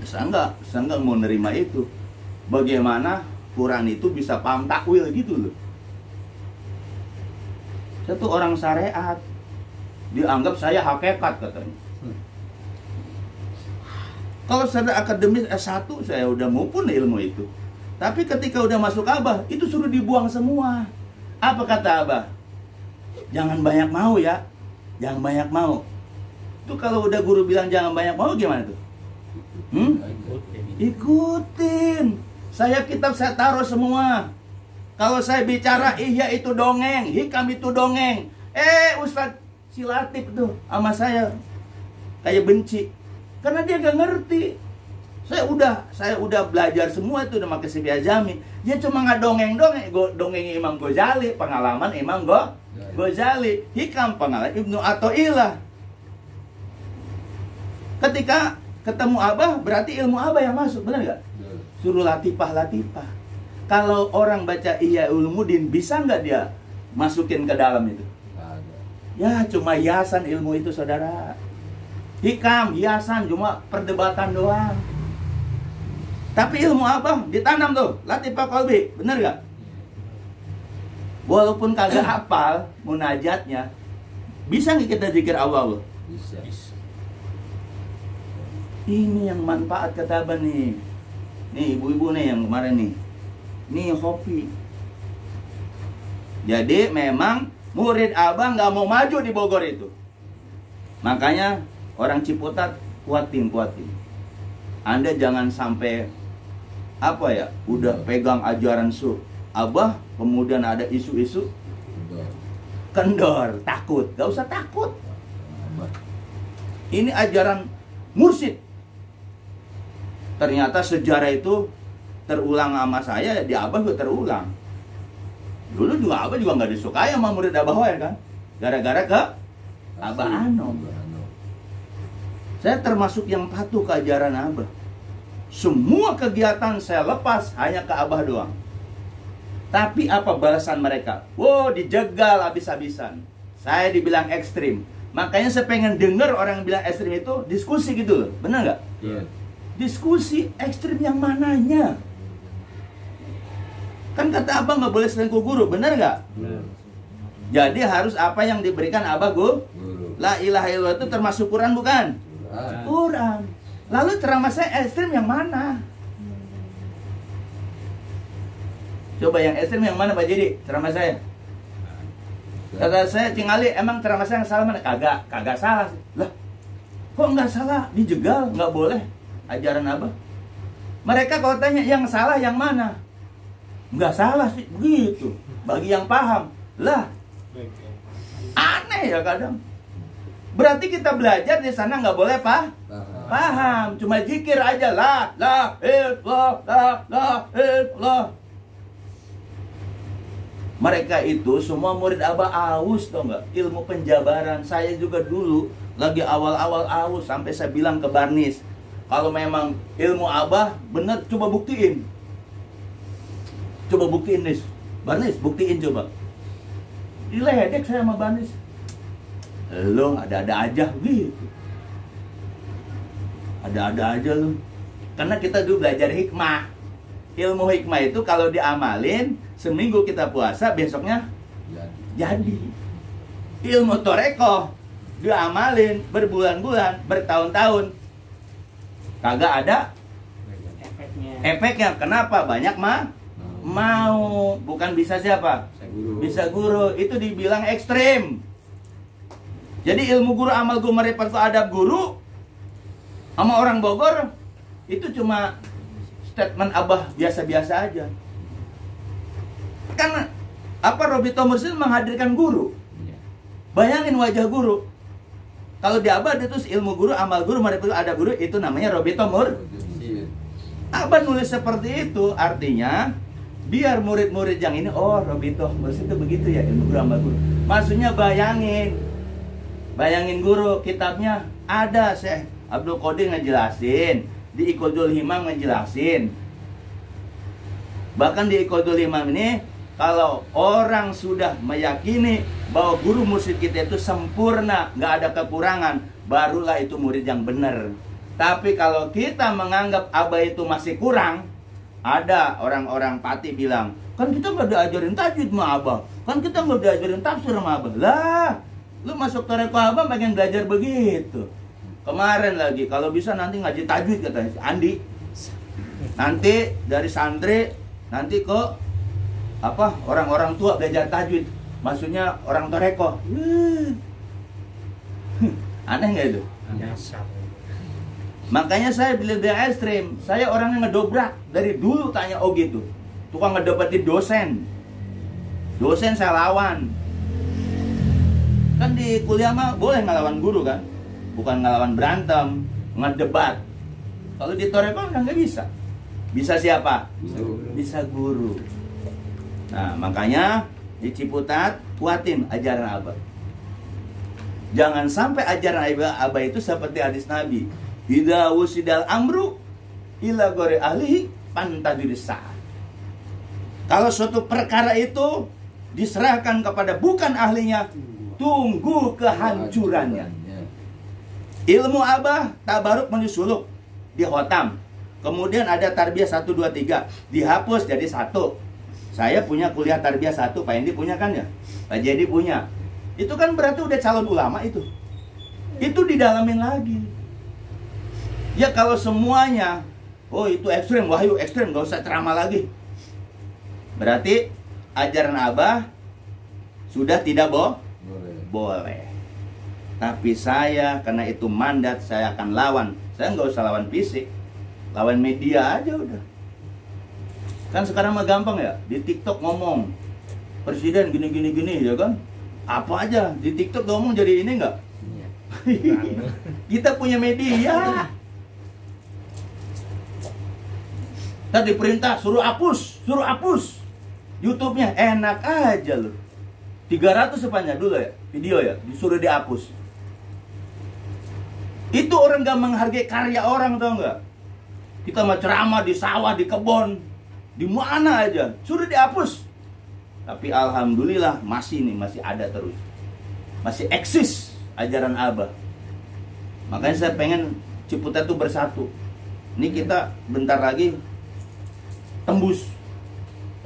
Saya nggak mau nerima itu. Bagaimana Quran itu bisa paham takwil gitu loh. Saya tuh orang syariat. Dianggap saya hakikat katanya. Kalau saya akademis S1, saya udah mumpuni ilmu itu. Tapi ketika udah masuk Abah, itu suruh dibuang semua. Apa kata Abah? Jangan banyak mau ya. Jangan banyak mau. Itu kalau udah guru bilang jangan banyak mau gimana tuh? Ikutin. Saya kitab saya taruh semua. Kalau saya bicara ihya itu dongeng, hikam itu dongeng. Ustadz si Latif tuh sama saya kayak benci. Karena dia gak ngerti. Saya udah belajar semua itu udah pakai Sipi Azami. Dia cuma nggak dongeng Imam Ghazali, pengalaman Imam Ghazali, hikam pengalaman Ibnu Athaillah. Ketika ketemu Abah, berarti ilmu Abah yang masuk, benar nggak? Suruh latifah. Kalau orang baca Ihya Ulumuddin, bisa nggak dia masukin ke dalam itu? Ya cuma hiasan ilmu itu saudara. Hikam, hiasan, cuma perdebatan doang. Tapi ilmu Abah ditanam tuh, latifah qalbi, bener gak? Walaupun kagak hafal munajatnya, bisa nggak kita zikir Allah? Bisa. Ini yang manfaat kata Abah nih. Nih ibu-ibu nih yang kemarin nih. Nih hobi. Jadi memang murid Abah nggak mau maju di Bogor itu. Makanya orang Ciputat kuatin. Anda jangan sampai udah pegang ajaran Abah, kemudian ada isu-isu kendor, takut. Gak usah takut. Ini ajaran mursyid. Ternyata sejarah itu terulang sama saya, di Abah juga terulang. Dulu juga Abah juga nggak disukai sama murid Abah Hoer kan, gara-gara ke Abah Anom. Saya termasuk yang patuh ke ajaran Abah. Semua kegiatan saya lepas hanya ke Abah doang. Tapi apa balasan mereka? Wow, dijegal habis-habisan. Saya dibilang ekstrim. Makanya saya pengen dengar orang yang bilang ekstrim itu diskusi gitu loh. Benar nggak? Iya. Diskusi ekstrim yang mananya? Kan kata Abah nggak boleh selingkuh guru, benar nggak? Benar. Jadi harus apa yang diberikan Abah guru. Guru. La ilaha illallah itu termasuk Quran bukan? Quran. Lalu ceramah saya ekstrim yang mana? Coba yang ekstrim yang mana Pak Jadi? Ceramah saya. Kata saya, Cing Ali, emang ceramah saya yang salah mana? Kagak salah sih. Lah, kok nggak salah? Dijegal, nggak boleh ajaran Abah. Mereka kalau tanya yang salah yang mana? Nggak salah sih, begitu. Bagi yang paham. Lah, aneh ya kadang. Berarti kita belajar di sana nggak boleh paham. Cuma zikir aja. La ilallah. Mereka itu semua murid Abah aus, tau nggak? Ilmu penjabaran. Saya juga dulu lagi awal-awal aus, sampai saya bilang ke Barnis, kalau memang ilmu Abah bener, coba buktiin. Coba buktiin, Nis. Barnis, buktiin coba. Diledek saya sama Barnis. Lo ada-ada aja gitu. Ada-ada aja lo. Karena kita dulu belajar hikmah. Ilmu hikmah itu kalau diamalin, seminggu kita puasa, besoknya jadi. Ilmu toreko diamalin berbulan-bulan, bertahun-tahun, kagak ada efeknya. Kenapa? Banyak mau. Bukan bisa siapa? Bisa guru. Itu dibilang ekstrim. Jadi ilmu guru, amal guru, marifat adab guru sama orang Bogor itu cuma statement Abah biasa-biasa aja. Karena apa, Robito Mursyid menghadirkan guru. Bayangin wajah guru. Kalau di Abah itu ilmu guru, amal guru, marifat adab guru, itu namanya Robito Mursyid. Abah nulis seperti itu, artinya biar murid-murid yang ini, oh Robito Mursyid itu begitu ya, ilmu guru, amal guru. Maksudnya bayangin guru, kitabnya ada Syekh Abdul Qadir ngejelasin, di Iqodul Himam ngejelasin. Bahkan di Iqodul Himam ini, kalau orang sudah meyakini bahwa guru mursyid kita itu sempurna, nggak ada kekurangan, barulah itu murid yang benar. Tapi kalau kita menganggap Abah itu masih kurang, ada orang-orang pati bilang, kan kita nggak diajarin tajwid sama Abah, kan kita nggak diajarin tafsir sama Abah. Lah, lu masuk toreko Abah pengen belajar begitu. Kemarin lagi, kalau bisa nanti ngaji tajwid katanya si Andi. Nanti dari santri, nanti ke apa, orang-orang tua belajar tajwid. Maksudnya orang toreko. Aneh nggak itu? Makanya saya bilang dia ekstrim. Saya orangnya ngedobrak. Dari dulu tanya oh gitu. Tukang ngedebatin dosen. Dosen saya lawan. Kan di kuliah mah boleh ngelawan guru kan? Bukan ngelawan berantem, ngedebat. Kalau di toreko kan nggak bisa. Bisa siapa? Bisa guru. Nah, makanya di Ciputat kuatin ajaran Abah. Jangan sampai ajaran Abah itu seperti hadis Nabi. Idza wusidal amru ila ghairi ahlihi fantadirsa. Kalau suatu perkara itu diserahkan kepada bukan ahlinya, tunggu kehancurannya. Ilmu Abah tabaruk menyusuluk di khotam. Kemudian ada tarbiyah 1, 2, 3 dihapus jadi 1. Saya punya kuliah tarbiyah 1, Pak Endi punya kan ya? Pak Jadi punya. Itu kan berarti udah calon ulama itu. Itu didalamin lagi. Ya kalau semuanya, oh itu ekstrim, wahyu ekstrim, gak usah ceramah lagi. Berarti ajaran Abah sudah tidak boleh. Tapi saya, karena itu mandat, saya akan lawan. Saya nggak usah lawan fisik, lawan media aja udah. Kan sekarang mah gampang ya, di TikTok ngomong presiden gini ya kan? Apa aja di TikTok ngomong jadi ini nggak? Kita punya media. Tadi perintah suruh hapus. YouTube-nya enak aja loh. 300 sepanjang dulu ya, video ya, disuruh dihapus. Itu orang gak menghargai karya orang, tau nggak? Kita mau ceramah di sawah, di kebun, di mana aja, suruh dihapus. Tapi alhamdulillah masih ada terus. Masih eksis ajaran Abah. Makanya saya pengen Ciputat itu bersatu. Ini kita bentar lagi tembus.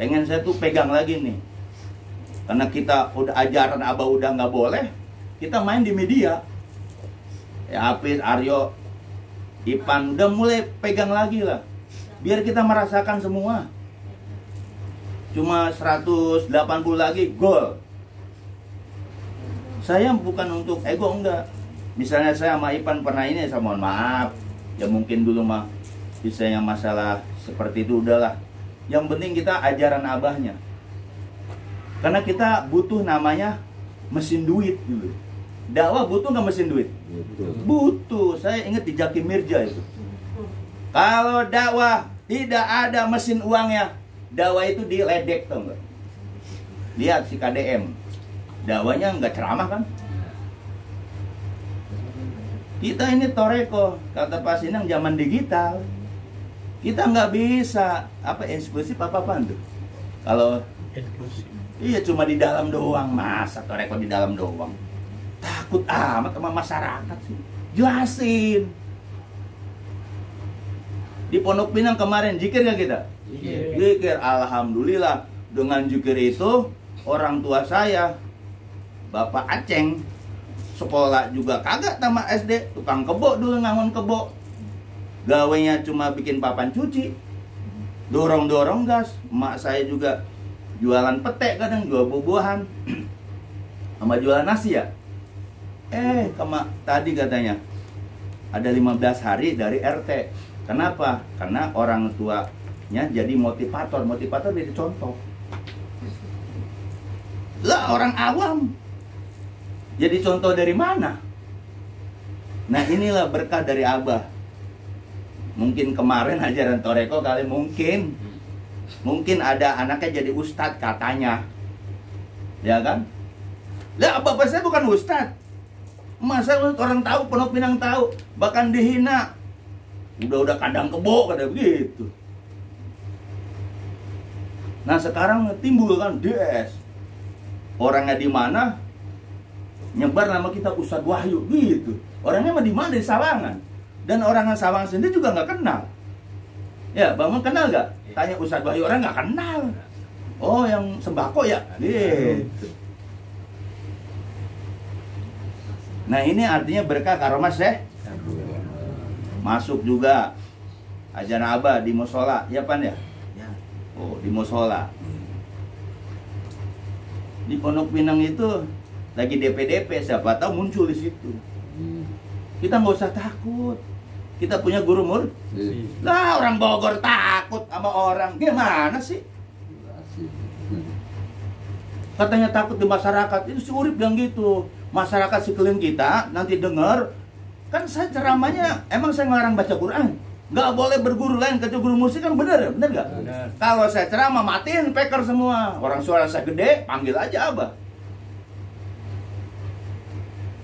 Pengen saya tuh pegang lagi nih. Karena kita udah ajaran Abah udah nggak boleh, kita main di media. Ya Hafiz, Aryo, Ipan udah mulai pegang lagi lah. Biar kita merasakan semua. Cuma 180 lagi gol. Saya bukan untuk ego, enggak. Misalnya saya sama Ipan pernah ini, saya mohon maaf. Ya mungkin dulu mah misalnya masalah seperti itu udahlah. Yang penting kita ajaran Abahnya. Karena kita butuh namanya mesin duit dulu. Dakwah butuh nggak mesin duit? Butuh. Saya ingat di Jaki Mirja itu. Kalau dakwah tidak ada mesin uangnya, dakwah itu diledek, tau nggak? Lihat si KDM, dakwahnya nggak ceramah kan? Kita ini toreko, kata Pak Sinang, zaman digital. Kita nggak bisa eksklusif apa-apaan tuh. Kalau iya cuma di dalam doang, masa toreko di dalam doang. Takut amat sama masyarakat sih. Jelasin. Di Pondok Pinang kemarin zikir gak kita? Zikir. Alhamdulillah. Dengan zikir itu orang tua saya, Bapak Aceng, sekolah juga kagak tamat SD, tukang kebo dulu, ngangon kebo. Gawainya cuma bikin papan cuci, dorong-dorong gas. Emak saya juga jualan petek, kadang jual buah-buahan sama jualan nasi ya. Tadi katanya ada 15 hari dari RT. Kenapa? Karena orang tuanya jadi motivator jadi contoh. Lah orang awam jadi contoh dari mana? Nah inilah berkah dari Abah. Mungkin kemarin ajaran toreko kali mungkin ada anaknya jadi ustadz katanya, ya kan? Lah bapak saya bukan ustadz. Masa orang tahu, Pondok Pinang tahu, bahkan dihina. Udah kandang kebo, kata begitu. Nah sekarang timbul kan DS. Orangnya di mana? Nyebar nama kita Ustadz Wahyu, gitu. Orangnya mah di mana? Di Sawangan. Dan orang Sawangan sendiri juga nggak kenal. Ya, Bang kenal nggak? Tanya Ustadz Wahyu, orang nggak kenal. Oh, yang sembako ya? Gitu. Nah ini artinya berkah karomah Syekh. Masuk juga ajaran Abah di musola, ya Pan ya? Oh di musola. Di Pondok Pinang itu lagi DP-DP, siapa tahu muncul di situ. Kita nggak usah takut. Kita punya guru murid. Lah orang Bogor takut sama orang, gimana sih? Katanya takut di masyarakat, itu si Urip yang gitu. Masyarakat sekeliling kita nanti dengar, kan saya ceramahnya emang saya ngelarang baca Quran, nggak boleh berguru lain kecuali guru musik, kan bener nggak? Kalau saya ceramah matiin peker semua, orang suara saya gede panggil aja Abah.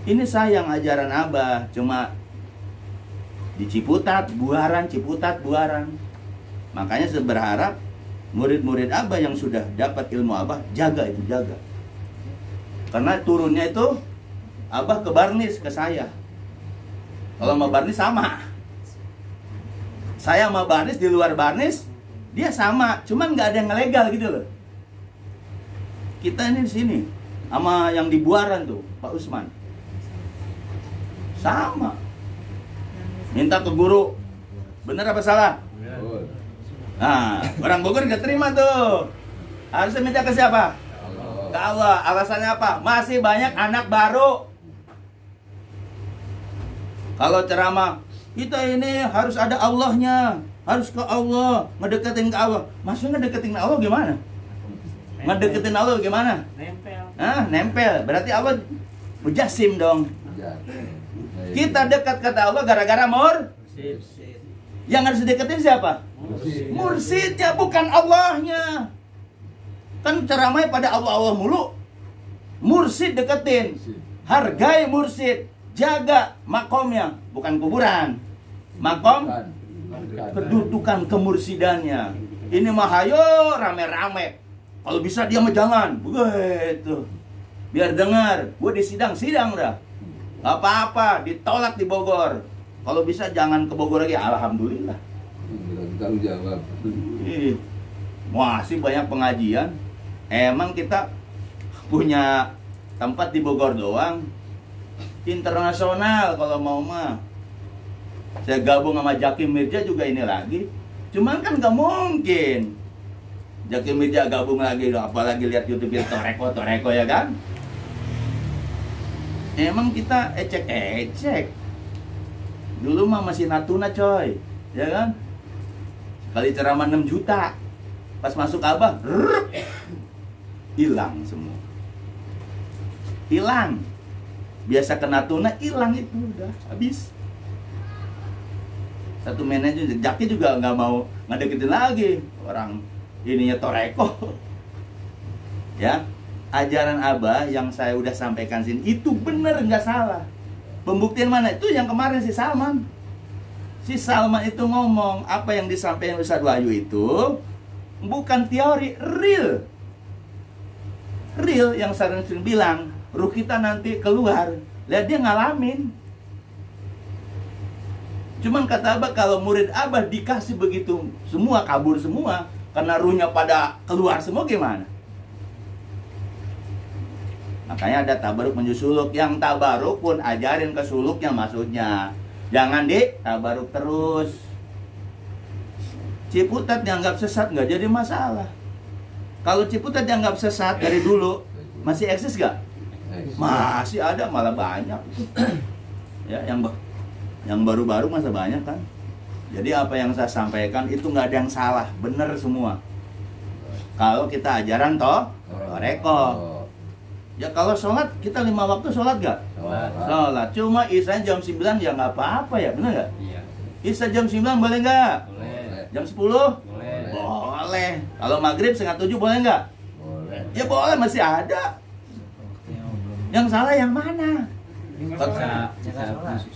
Ini sayang ajaran Abah cuma di Ciputat Buaran. Makanya saya berharap murid-murid Abah yang sudah dapat ilmu Abah jaga. Karena turunnya itu Abah ke Barnis, ke saya. Kalau sama Barnis sama. Saya sama Barnis, di luar Barnis dia sama, cuman nggak ada yang legal gitu loh. Kita ini di sini sama yang di Buaran tuh, Pak Usman. Sama. Minta ke guru. Bener apa salah? Nah, orang Bogor nggak terima tuh. Harusnya minta ke siapa? Ke Allah. Alasannya apa? Masih banyak anak baru. Kalau ceramah, kita ini harus ada Allahnya, harus ke Allah, ngedeketin ke Allah. Maksudnya ngedeketin ke Allah gimana? Ngedeketin Allah gimana? Nempel. Nempel. Berarti Allah mujasim dong. Kita dekat kata Allah gara-gara mursid. Yang harus dideketin siapa? Mursidnya, bukan Allahnya. Kan ceramahnya pada Allah-Allah mulu. Mursid deketin. Hargai mursid. Jaga makomnya. Bukan kuburan. Makom. Kedudukan kemursidannya. Ini mah hayo rame-rame. Kalau bisa dia mah jangan. Begitu. Biar dengar. Gue di sidang dah. Gak apa-apa. Ditolak di Bogor. Kalau bisa jangan ke Bogor lagi. Alhamdulillah. Tanggung jawab. Masih banyak pengajian. Emang kita punya tempat di Bogor doang. Internasional kalau mau mah. Saya gabung sama Jakim Mirja juga ini lagi. Cuman kan gak mungkin Jakim Mirja gabung lagi, apalagi lihat YouTube Toreko ya kan. Emang kita ecek-ecek. Dulu mah masih Natuna coy, ya kan. Kali ceramah 6 juta. Pas masuk Abah, hilang semua. Hilang. Biasa ke Natuna, hilang itu udah habis. Satu manajer Jaki juga nggak mau ngedeketin lagi orang ininya Toreko. Ya, ajaran Abah yang saya udah sampaikan sini itu bener nggak salah. Pembuktian mana? Itu yang kemarin si Salman. Si Salman itu ngomong apa yang disampaikan Ustadz Wahyu itu bukan teori, real. Real yang sering bilang, ruh kita nanti keluar. Lihat dia ngalamin. Cuman kata Abah kalau murid Abah dikasih begitu semua kabur semua karena ruhnya pada keluar semua gimana? Makanya ada tabaruk menuju suluk. Yang tabaruk pun ajarin ke suluknya maksudnya. Jangan tabaruk terus. Ciputat dianggap sesat nggak jadi masalah. Kalau Ciputat dianggap sesat dari dulu masih eksis nggak? Masih ada, malah banyak. Ya, yang baru-baru masa banyak kan. Jadi apa yang saya sampaikan itu nggak ada yang salah, bener semua. Kalau kita ajaran Toreko. Ya kalau sholat, kita 5 waktu sholat gak? Sholat. Cuma isya jam 9 ya nggak apa-apa ya, bener gak? Iya. Isya jam 9 boleh nggak? Boleh. Jam 10? Boleh. Boleh. Kalau maghrib 6:30 boleh nggak? Boleh. Ya boleh, masih ada. Yang salah yang mana?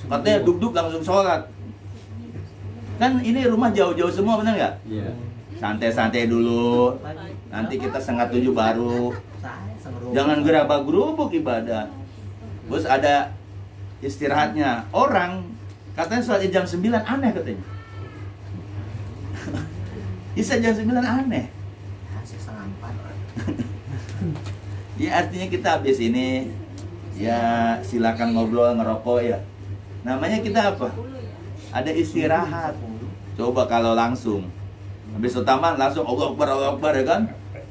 Katanya duduk langsung sholat. Kan ini rumah jauh-jauh semua, bener nggak? Iya. Santai-santai dulu. Nanti kita 6:30 baru. Jangan gerabak-gerubuk ibadah. Terus ada istirahatnya. Orang katanya sholat jam 9 aneh katanya. Bisa jam 9 aneh. Ya artinya kita habis ini ya silakan ngobrol ngerokok ya. Namanya kita apa? Ada istirahat. Coba kalau langsung habis utama langsung Allah Akbar ya kan?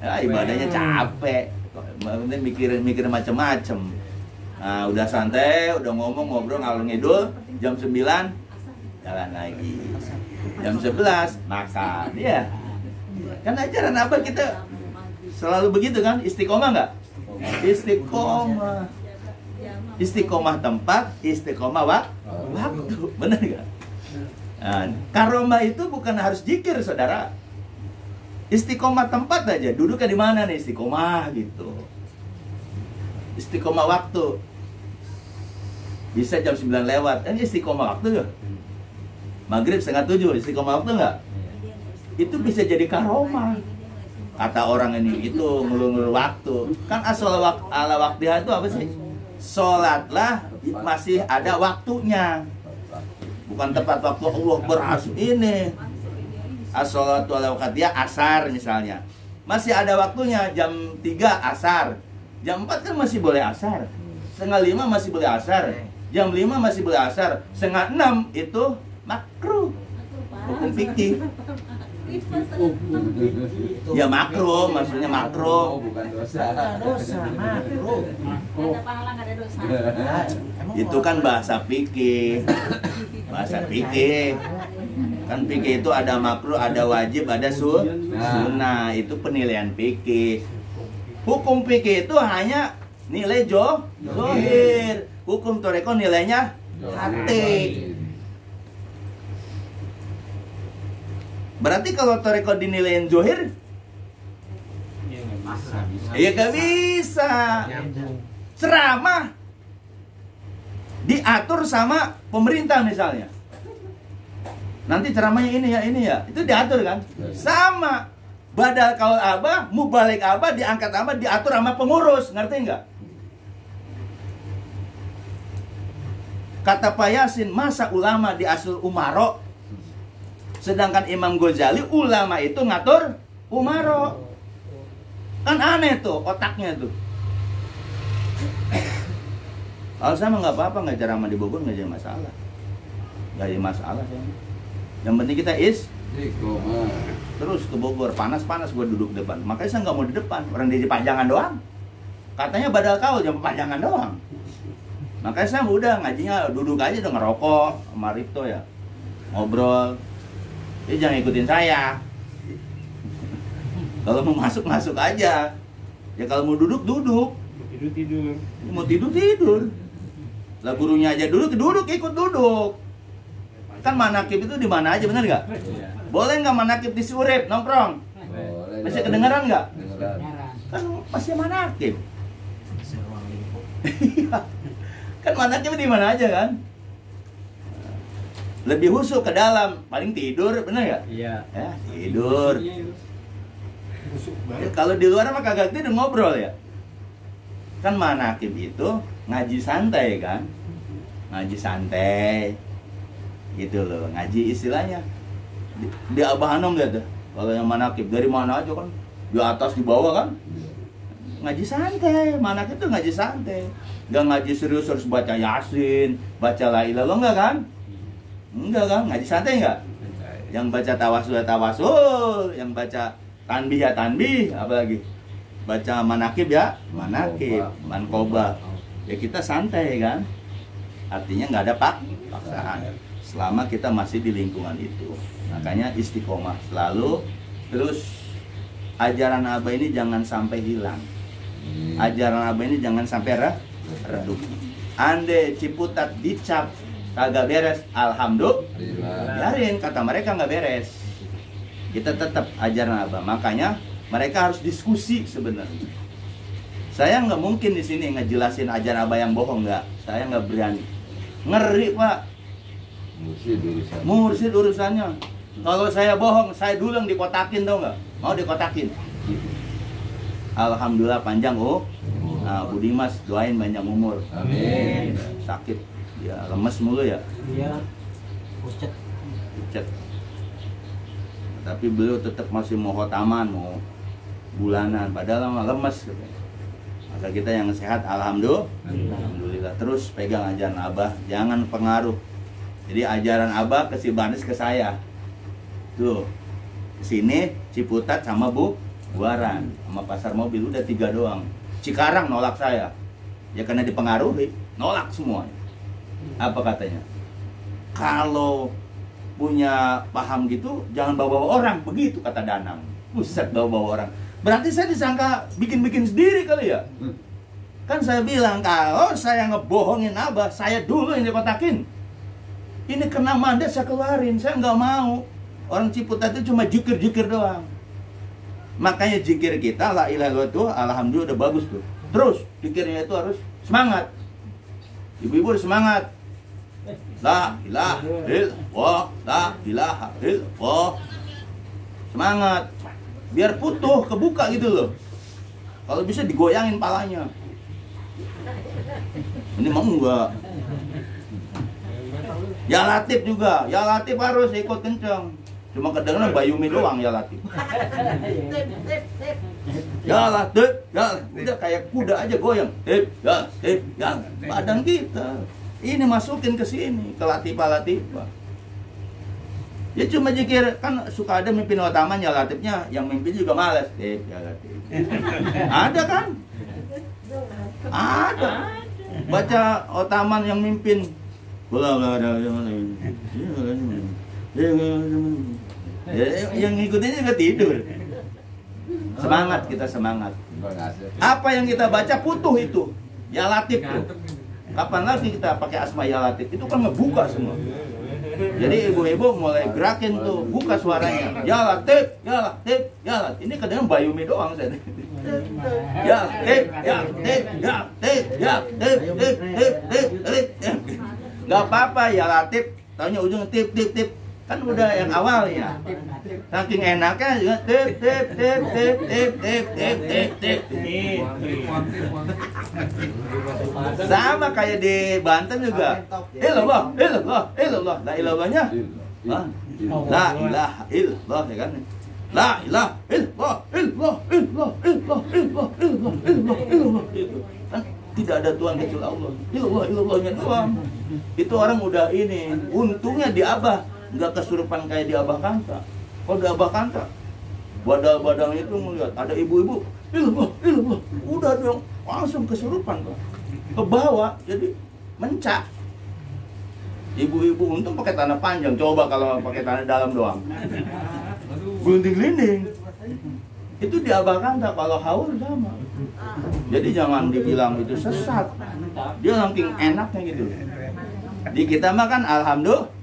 Ya ibadahnya capek. Mikir macam-macam. Nah, udah santai, udah ngobrol ngalor ngidul, jam 9 jalan lagi. Jam 11 makan. Ya. Kan ajaran apa kita selalu begitu kan? Istiqomah nggak? Istiqomah. Istiqomah tempat, istiqomah waktu. Benar nggak? Nah, karomah itu bukan harus zikir, saudara. Istiqomah tempat aja, duduknya di mana nih istiqomah gitu. Istiqomah waktu. Bisa jam 9 lewat, ini istiqomah waktu ya. Maghrib 6:30, istiqomah waktu nggak? Itu bisa jadi karomah. Kata orang ini, itu ngulur-ngulur waktu. Kan asal ala waktiha itu apa sih? Sholatlah masih ada waktunya. Bukan tepat waktu Allah berhasil ini. As-sholatu ala waqtiha asar misalnya. Masih ada waktunya jam 3 asar. Jam 4 kan masih boleh asar. 4:30 masih boleh asar. Jam 5 masih boleh asar. 5:30 itu makruh. Hukum fikih. Ya makruh, maksudnya makruh. Bukan dosa. Dosa, makruh. Ada pahala nggak ada dosa. Itu kan bahasa fikih. Bahasa fikih. Kan fikih itu ada makruh, ada wajib, ada sunnah. Itu penilaian fikih. Hukum fikih itu hanya nilai zohir. Hukum toreko nilainya hati. Berarti kalau toreko dinilaiin zohir Iya gak bisa. Ceramah diatur sama pemerintah misalnya. Nanti ceramahnya ini ya, itu diatur kan? Sama. Badal kaul abah, mubalik abah, diangkat abah, diatur sama pengurus, ngerti nggak? Kata Pak Yasin, masa ulama diasul umaro, sedangkan Imam Ghazali ulama itu ngatur umaro. Kan aneh tuh otaknya tuh. Kalau sama nggak apa-apa, nggak ceramah di Bogor nggak jadi masalah, nggak jadi masalah saya. Yang penting kita terus ke Bogor, panas-panas gue duduk depan. Makanya saya nggak mau di depan, orang di pajangan doang. Katanya badal kaul jam pajangan doang. Makanya saya udah ngajinya duduk aja, udah ngerokok sama Ripto ya, ngobrol. Dia jangan ikutin saya. Kalau mau masuk masuk aja. Ya kalau mau duduk duduk. Tidur. Mau tidur. Lah gurunya aja duduk ikut duduk. Kan manakib itu di mana aja, benar nggak? Boleh nggak manakib di Surip nongkrong? Boleh. Masih kedengeran nggak? Kedengeran. Kan masih manakib. Kan manakib di mana aja kan? Lebih husuk ke dalam, paling tidur, benar nggak? Iya. Ya, tidur. Ya, kalau di luar mah kagak tidur, ngobrol ya. Kan manakib itu ngaji santai kan? Ngaji santai. Gitu loh, ngaji istilahnya di Abah Hanom lihat tuh. Kalau yang manakib dari mana aja kan, di atas di bawah kan, ngaji santai. Manakib tuh ngaji santai, nggak ngaji serius harus baca Yasin, baca la ilaha illallah, enggak kan? Enggak kan, ngaji santai enggak? Yang baca tawasul, yang baca tanbih ya tanbih, apalagi baca manakib ya manakib, mankoba. Ya kita santai kan, artinya nggak ada paksaan. Selama kita masih di lingkungan itu, makanya istiqomah selalu. Terus ajaran Abah ini jangan sampai hilang, ajaran Abah ini jangan sampai redup. Ande Ciputat dicap kagak beres, alhamdulillah, biarin, kata mereka nggak beres. Kita tetap ajaran Abah, makanya mereka harus diskusi sebenarnya. Saya nggak mungkin di sini ngejelasin ajaran Abah yang bohong, nggak. Saya nggak berani, ngeri Pak. Mursid urusannya. Kalau saya bohong, saya dulu yang dikotakin, tau nggak? Mau dikotakin? Alhamdulillah panjang Nah, Bu Dimas doain panjang umur. Amin. Sakit, ya lemes mulu ya. Iya. Pucet. Tapi beliau tetap masih mau khotaman, mau bulanan, padahal mah lemes. Maka kita yang sehat, alhamdulillah. Terus pegang ajaran Abah, jangan pengaruh. Jadi ajaran Abah ke si Banis ke saya. Tuh, kesini Ciputat sama Bu Buaran, sama pasar mobil udah 3 doang. Cikarang nolak saya, ya karena dipengaruhi, nolak semua. Apa katanya? Kalau punya paham gitu, jangan bawa-bawa orang, begitu kata Danang. Buset, bawa-bawa orang. Berarti saya disangka bikin-bikin sendiri kali ya? Kan saya bilang, kalau saya ngebohongin Abah, saya dulu yang dikotakin. Ini kena mandat saya keluarin, saya nggak mau. Orang Ciputat itu cuma jikir-jikir doang. Makanya jikir kita, la ilaha illallah itu, alhamdulillah udah bagus tuh. Terus, jikirnya itu harus semangat. Ibu-ibu harus semangat. La ilaha illallah, la ilaha illallah. Semangat. Biar putuh, kebuka gitu loh. Kalau bisa digoyangin palanya. Ini mau enggak? Ya Latif juga, ya Latif harus ikut kenceng. Cuma kedengeran Bayumi doang ya Latif. Ya Latif, ya udah kayak kuda aja goyang. Ya badan kita. Ini masukin ke sini, ke Latifah. Ya cuma jikir, kan suka ada mimpin otaman ya Latifnya, yang mimpin juga malas. Ya Latif. Ada kan? Ada. Baca otaman yang mimpin. Yang ngikutinnya juga tidur. Semangat, kita semangat. Apa yang kita baca putuh itu. Ya Latif tuh. Kapan lagi kita pakai asma ya Latif? Itu kan ngebuka semua. Jadi ibu-ibu mulai gerakin tuh, buka suaranya. Yalah tip, yalah tip, yalah. Ini kadang Bayumi doang saya. Ya tip, ya tip, ya tip, ya tip, tip, tip, tip, tip. Nggak apa-apa ya latip, taunya ujung tip, tip, tip. Kan udah yang awalnya. Saking enaknya juga tip, tip, tip, tip, tip, tip, tip, tip, tip. Sama kayak di Banten juga. Ilallah, ilallah, ilallah. La ilallahnya. La ilaha illallah ya kan. La ilaha illallah, illallah, illallah, illallah, illallah, illallah, illallah, illallah. Itu kan tidak ada Tuhan kecuali Allah. Illallah, illallahnya doang. Itu orang udah ini. Untungnya di Abah nggak kesurupan kayak di Abah Kanta. Kalau di Abah Kanta, badal-badal itu melihat ada ibu-ibu, illallah, illallah, udah dong langsung kesurupan Pak. Ke bawah jadi mencak. Ibu-ibu untung pakai tanah panjang. Coba kalau pakai tanah dalam doang, gelinding-gelinding. Itu di Abah Kanta. Kalau haul sama. Jadi jangan dibilang itu sesat. Dia langsung enaknya gitu. Di kita mah kan alhamdulillah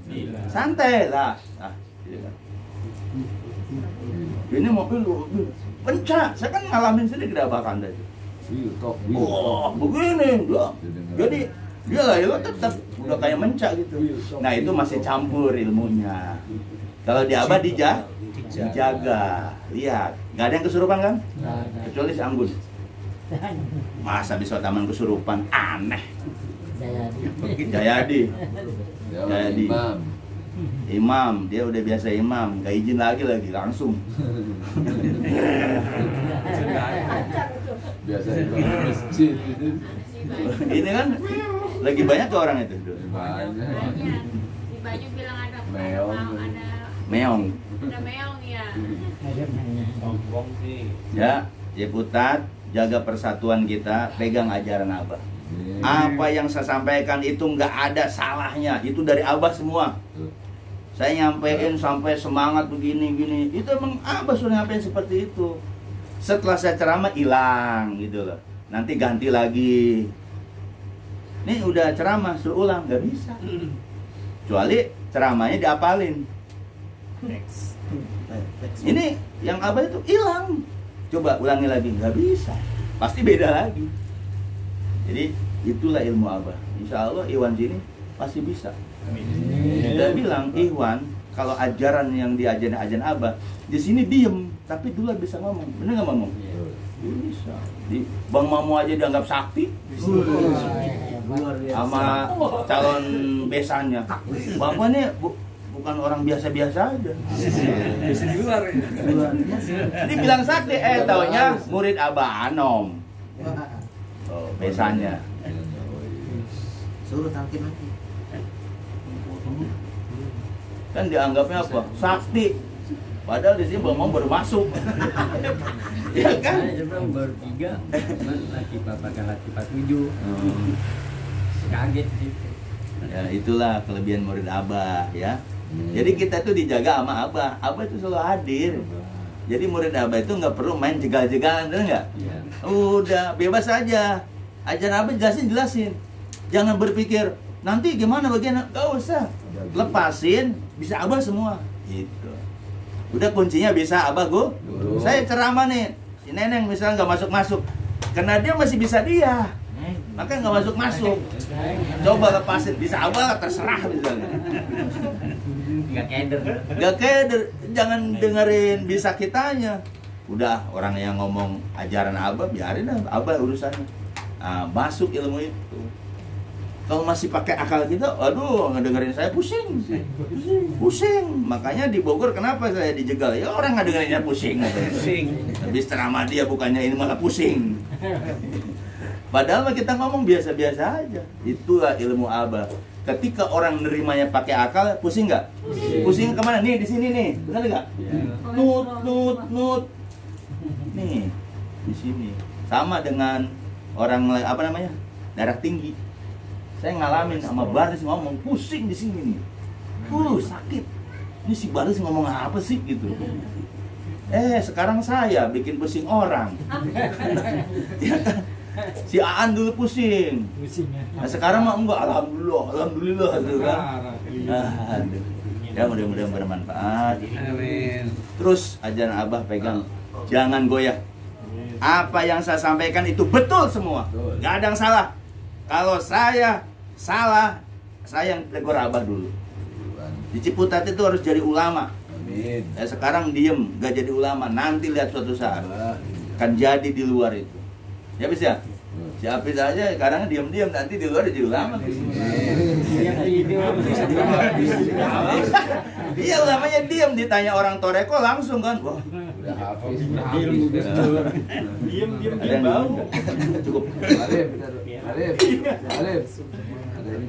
santai lah. Nah, ini mobil pencak. Saya kan ngalamin sendiri di Abah Kanta itu. Oh, begini. Jadi dia lah ya tetap udah kayak mencak gitu. Nah itu masih campur ilmunya. Kalau di Abah dijaga. Lihat, nggak ada yang kesurupan kan? Kecuali si Anggun. Masa bisa taman kesurupan? Aneh. Jayadi. Imam, dia udah biasa imam, nggak izin lagi langsung. Biasa imam masjid itu. Ini kan lagi banyak tuh orang itu. Banyak. Di Banyu bilang ada Meong. Meong. Ada meong ya. Sombong sih. Ya, Ciputat, jaga persatuan kita, pegang ajaran Abah. Apa yang saya sampaikan itu nggak ada salahnya, itu dari Abah semua. Saya nyampein sampai semangat begini-gini, itu emang Abah sudah nyampein seperti itu. Setelah saya ceramah hilang gitu loh. Nanti ganti lagi. Ini udah ceramah, suruh ulang, nggak bisa. Kecuali ceramahnya diapalin. Ini yang Abah itu hilang. Coba ulangi lagi, nggak bisa. Pasti beda lagi. Jadi itulah ilmu Abah. Insya Allah Iwan sini pasti bisa. Kita bilang Iwan, kalau ajaran yang diajarin Abah di sini diem, tapi dulu bisa ngomong. Bener nggak ngomong? Bisa. Di Bang Mamu aja dianggap sakti. Sama calon besannya. Bapak ini bukan orang biasa-biasa aja. Bisa di luar. Jadi bilang sakti, taunya murid Abah Anom. Oh, besannya. Suruh tangkin lagi. Kan dianggapnya apa? Sakti. Padahal di sini belum baru masuk. Ya kan? Baru 3, lagi bapak lagi 47. Kaget sih. Ya itulah kelebihan murid Abah ya. Jadi kita tuh dijaga sama Abah. Abah itu selalu hadir. Jadi murid Abah itu nggak perlu main jegal-jegalan, bener nggak? Iya. Udah bebas aja. Ajaran Abah jelasin. Jangan berpikir nanti gimana bagian, nggak usah. Lepasin, bisa Abah semua. Gitu. Udah kuncinya bisa Abah guru. Saya ceramah nih, si Neneng misalnya nggak masuk-masuk, karena dia masih bisa dia. Makanya nggak masuk-masuk. Coba lepasin, bisa Abah terserah misalnya. Nggak keder, jangan dengerin bisa kitanya. Udah orang yang ngomong ajaran Abah, biarin Abah urusannya. Nah, masuk ilmu itu. Kalau masih pakai akal kita, aduh ngedengerin saya pusing. Makanya di Bogor kenapa saya dijegal? Ya orang ngedengerinnya pusing. Habis ceramah dia bukannya ini malah pusing. Padahal kita ngomong biasa-biasa aja. Itulah ilmu Abah. Ketika orang nerimanya pakai akal, pusing nggak? Pusing kemana? Nih di sini nih, benar nggak? Nut. Nih di sini. Sama dengan orang apa namanya darah tinggi. Saya ngalamin sama Baris ngomong pusing di sini nih. Sakit. Ini si Baris ngomong apa sih gitu? Sekarang saya bikin pusing orang. Ya kan? Si Aan dulu pusing. Nah, sekarang mah enggak, alhamdulillah gitu kan. Aduh. Ya mudah-mudahan bermanfaat. Amin. Terus ajaran Abah pegang, jangan goyah. Apa yang saya sampaikan itu betul semua, nggak ada yang salah. Kalau saya salah, saya yang tegur Abah dulu. Di Ciputat itu harus jadi ulama. Amin. Sekarang diem, nggak jadi ulama. Nanti lihat suatu saat kan jadi di luar itu. Ya bisa. Si Apis aja sekarang diam-diam, nanti di luar jadi ulama. Iya, ulamanya diam, ditanya orang toreko langsung kan. Wah, Udah habis. Diem ada yang bau. Cukup. Alif, Alif, Alif. Ada ini.